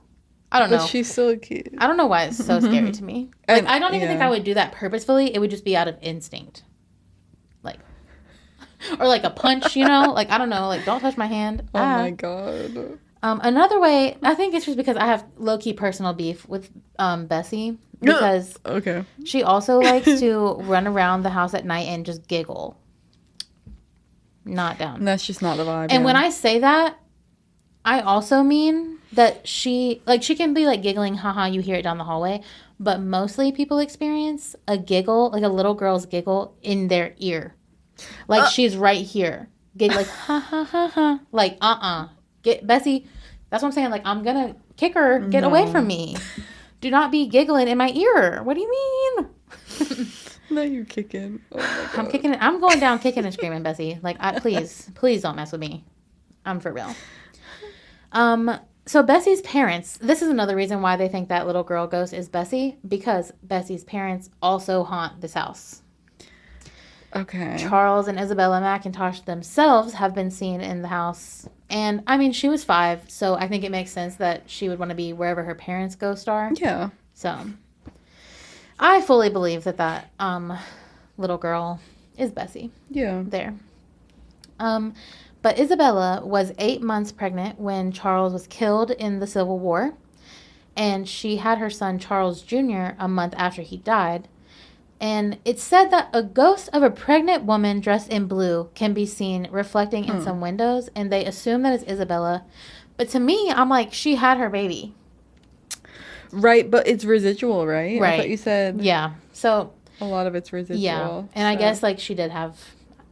I don't know. But she's still a kid. I don't know why it's so scary to me. Like, I don't even think I would do that purposefully. It would just be out of instinct. Like... Or like a punch, you know? Like, I don't know. Like, don't touch my hand. Oh, my God. Another way, I think it's just because I have low-key personal beef with Bessie. Because she also likes to run around the house at night and just giggle. Not down. And that's just not the vibe. And when I say that, I also mean that she can be like giggling, haha, you hear it down the hallway. But mostly people experience a giggle, like a little girl's giggle in their ear. Like, she's right here. Get like, ha, ha, ha, ha. Like, Get Bessie. That's what I'm saying. Like, I'm going to kick her. Get away from me. Do not be giggling in my ear. What do you mean? No, you're kicking. Oh, my God. I'm kicking. I'm going down kicking and screaming, Bessie. Like, please don't mess with me. I'm for real. So Bessie's parents, this is another reason why they think that little girl ghost is Bessie. Because Bessie's parents also haunt this house. Okay. Charles and Isabella McIntosh themselves have been seen in the house. And, I mean, she was 5, so I think it makes sense that she would want to be wherever her parents' ghosts are. Yeah. So, I fully believe that little girl is Bessie. Yeah. There. But Isabella was 8 months pregnant when Charles was killed in the Civil War. And she had her son Charles Jr. a month after he died. And it's said that a ghost of a pregnant woman dressed in blue can be seen reflecting in some windows. And they assume that it's Isabella. But to me, I'm like, she had her baby. Right, but it's residual, right? Right. I thought you said... Yeah. So... a lot of it's residual. Yeah. And I guess, like, she did have...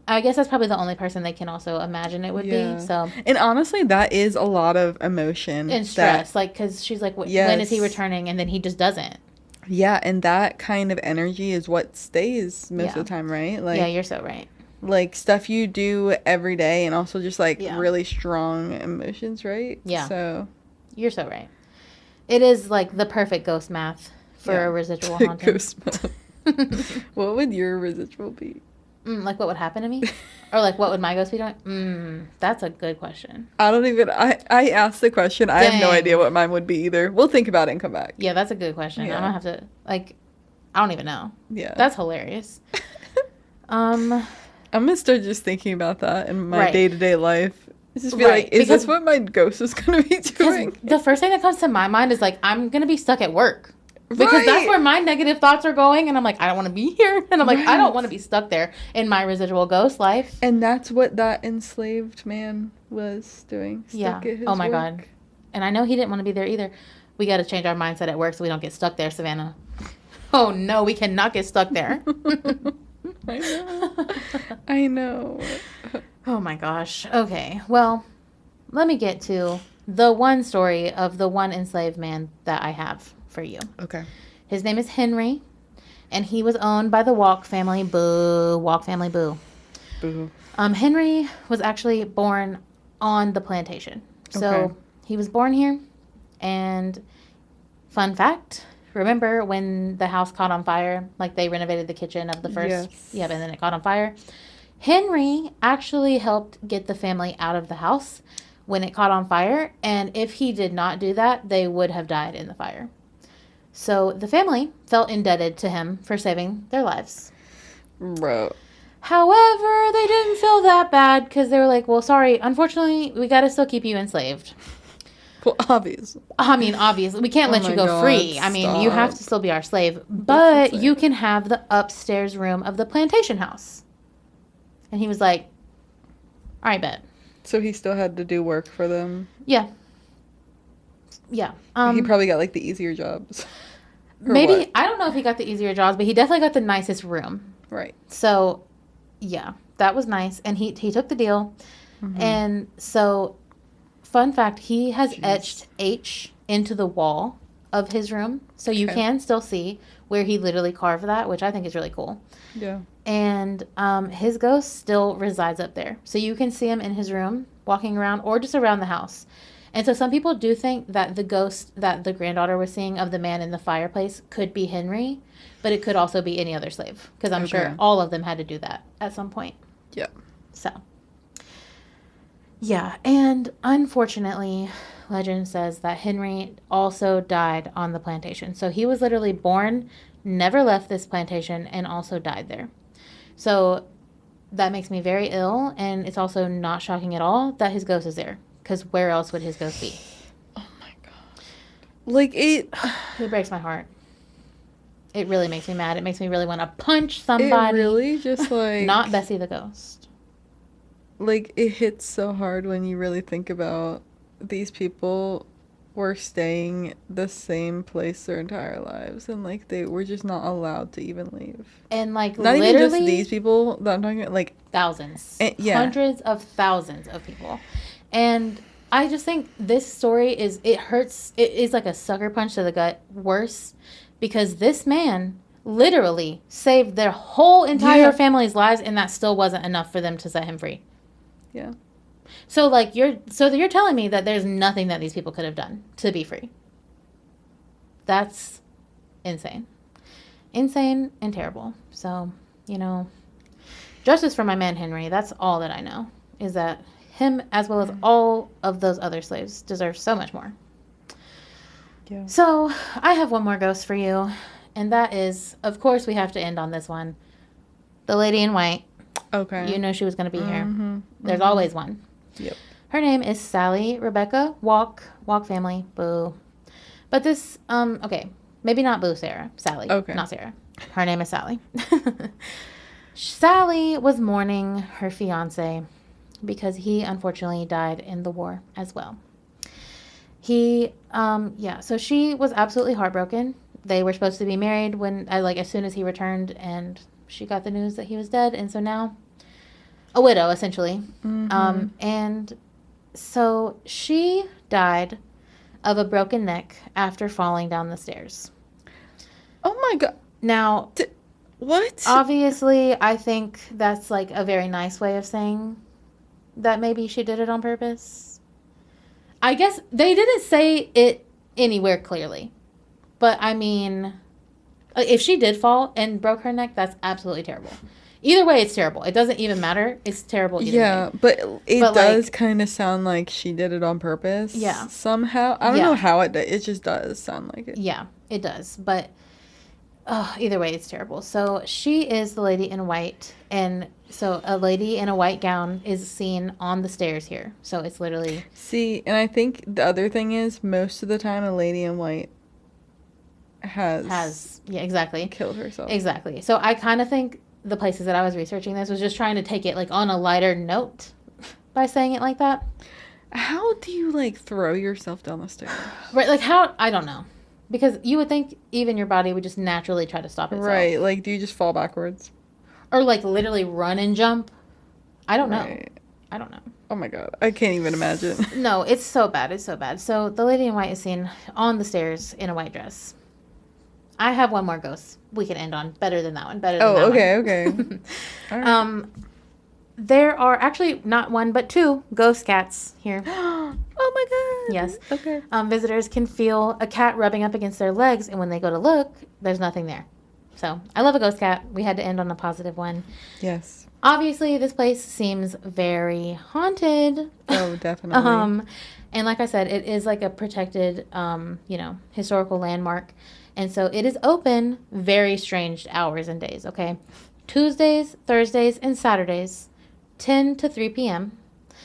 I guess that's probably the only person they can also imagine it would be. So, and honestly, that is a lot of emotion and stress, like, because she's like, when is he returning? And then he just doesn't. Yeah, and that kind of energy is what stays most of the time, right? Like, yeah, you're so right. Like stuff you do every day, and also just like really strong emotions, right? Yeah. So you're so right. It is like the perfect ghost math for a residual haunting. Ghost math. What would your residual be? Like what would happen to me? Or like what would my ghost be doing? That's a good question. I don't even... I asked the question. I have no idea what mine would be either. We'll think about it and come back. Yeah, that's a good question. Yeah. I'm gonna have to... like, I don't even know. Yeah. That's hilarious. I'm gonna start just thinking about that in my day-to-day life. Just be like, is this what my ghost is gonna be doing? The first thing that comes to my mind is like, I'm gonna be stuck at work. Because that's where my negative thoughts are going. And I'm like, I don't want to be here. And I'm like, I don't want to be stuck there in my residual ghost life. And that's what that enslaved man was doing. Stuck at his oh, my work. God. And I know he didn't want to be there either. We got to change our mindset at work so we don't get stuck there, Savannah. Oh, no, we cannot get stuck there. I know. I know. Oh, my gosh. Okay. Well, let me get to the one story of the one enslaved man that I have for you. Okay. His name is Henry, and he was owned by the Walk family. Boo. Walk family, boo. Boo. Henry was actually born on the plantation. So he was born here, and fun fact, remember when the house caught on fire? Like they renovated the kitchen of the first... Yes. Yeah, and then it caught on fire. Henry actually helped get the family out of the house when it caught on fire, and if he did not do that, they would have died in the fire. So the family felt indebted to him for saving their lives. Bro. However, they didn't feel that bad because they were like, well, sorry, unfortunately, we got to still keep you enslaved. Well, obviously. I mean, obviously. We can't let you go free. I mean, you have to still be our slave. But you can have the upstairs room of the plantation house. And he was like, all right, bet. So he still had to do work for them? Yeah. Yeah. He probably got, like, the easier jobs. Maybe. What? I don't know if he got the easier jobs, but he definitely got the nicest room. Right. So, yeah. That was nice. And he took the deal. Mm-hmm. And so, fun fact, he has etched H into the wall of his room. So you can still see where he literally carved that, which I think is really cool. Yeah. And his ghost still resides up there. So you can see him in his room, walking around, or just around the house. And so some people do think that the ghost that the granddaughter was seeing of the man in the fireplace could be Henry, but it could also be any other slave. Because I'm sure all of them had to do that at some point. Yeah. So, yeah. And unfortunately, legend says that Henry also died on the plantation. So he was literally born, never left this plantation, and also died there. So that makes me very ill, and it's also not shocking at all that his ghost is there. Because where else would his ghost be? Oh my god. Like, it breaks my heart. It really makes me mad. It makes me really want to punch somebody. It really just like... Not Bessie the ghost. Like, it hits so hard when you really think about these people were staying the same place their entire lives, and like they were just not allowed to even leave. And like not literally even just these people that I'm talking about, like thousands, hundreds of thousands of people. And I just think this story it hurts. It is like a sucker punch to the gut, worse, because this man literally saved their whole entire family's lives, and that still wasn't enough for them to set him free. Yeah. So like you're telling me that there's nothing that these people could have done to be free. That's insane. Insane and terrible. So, justice for my man Henry. That's all that I know, is that him as well as all of those other slaves deserve so much more. Yeah. So, I have one more ghost for you, and that is, of course, we have to end on this one. The lady in white. Okay. You know she was going to be here. Mm-hmm. There's always one. Yep. Her name is Sally Rebecca Walk family. Boo. But this, okay, maybe not Boo Sarah. Sally. Okay. Not Sarah. Her name is Sally. Sally was mourning her fiance because he unfortunately died in the war as well. So she was absolutely heartbroken. They were supposed to be married when, as soon as he returned, and she got the news that he was dead, and so now, a widow, essentially. Mm-hmm. And so she died of a broken neck after falling down the stairs. Oh my God. Now, what? Obviously, I think that's like a very nice way of saying that maybe she did it on purpose. I guess they didn't say it anywhere clearly. But, I mean, if she did fall and broke her neck, that's absolutely terrible. Either way, it's terrible. It doesn't even matter. It's terrible either way. But it does kind of sound like she did it on purpose. Yeah. Somehow. I don't know how it does. It just does sound like it. Yeah, it does. But either way, it's terrible. So she is the lady in white. And so a lady in a white gown is seen on the stairs here. So it's literally... See, and I think the other thing is most of the time a lady in white has exactly killed herself. Exactly. So I kind of think the places that I was researching this was just trying to take it like on a lighter note by saying it like that. How do you like throw yourself down the stairs? Right, like how, I don't know. Because you would think even your body would just naturally try to stop itself. Right, like do you just fall backwards? Or like literally run and jump? I don't know. I don't know. Oh my God, I can't even imagine. No, it's so bad. It's so bad. So the lady in white is seen on the stairs in a white dress. I have one more ghost we can end on. Better than that one. Better than that one. Okay. All right. There are actually not one, but two ghost cats here. Oh my God. Yes. Okay. Visitors can feel a cat rubbing up against their legs, and when they go to look, there's nothing there. So, I love a ghost cat. We had to end on a positive one. Yes. Obviously, this place seems very haunted. Oh, definitely. And like I said, it is like a protected, historical landmark. And so it is open very strange hours and days, okay? Tuesdays, Thursdays, and Saturdays, 10 to 3 p.m.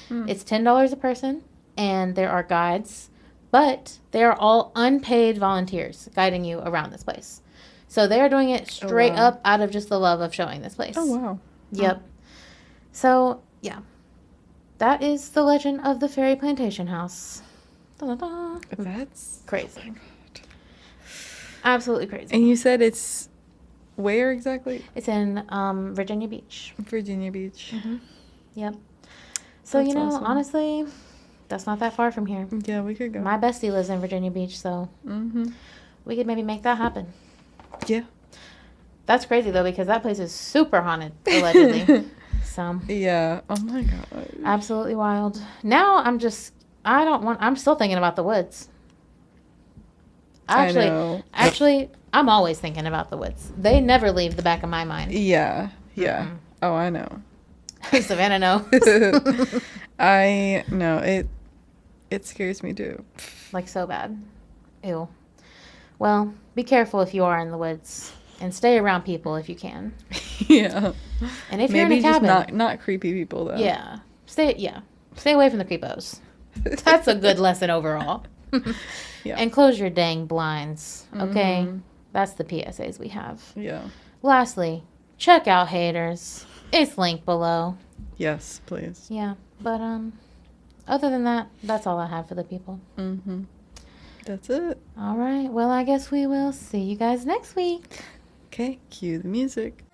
It's $10 a person, and there are guides, but they are all unpaid volunteers guiding you around this place. So they are doing it straight up out of just the love of showing this place. Oh, wow. Yep. So, yeah. That is the legend of the Ferry Plantation House. Da-da-da. That's crazy. Absolutely crazy. And you said it's where exactly? It's in Virginia Beach. Virginia Beach. Mm-hmm. Yep. So, That's awesome. Honestly, that's not that far from here. Yeah, we could go. My bestie lives in Virginia Beach, so we could maybe make that happen. Yeah. That's crazy, though, because that place is super haunted, allegedly. So. Yeah. Oh, my God. Absolutely wild. Now I'm still thinking about the woods. Actually, I'm always thinking about the woods. They never leave the back of my mind. Yeah. Yeah. Mm-hmm. Oh, I know. Savannah knows. I know. It scares me too. Like so bad. Ew. Well, be careful if you are in the woods. And stay around people if you can. Yeah. And if you're in a cabin. Just not creepy people though. Yeah. Stay away from the creepos. That's a good lesson overall. Yeah. And close your dang blinds. Okay? Mm-hmm. That's the PSAs we have. Yeah. Lastly, check out Haters. It's linked below. Yes, please. Yeah. But other than that, that's all I have for the people. Mm-hmm. That's it. All right. Well, I guess we will see you guys next week. Okay, cue the music.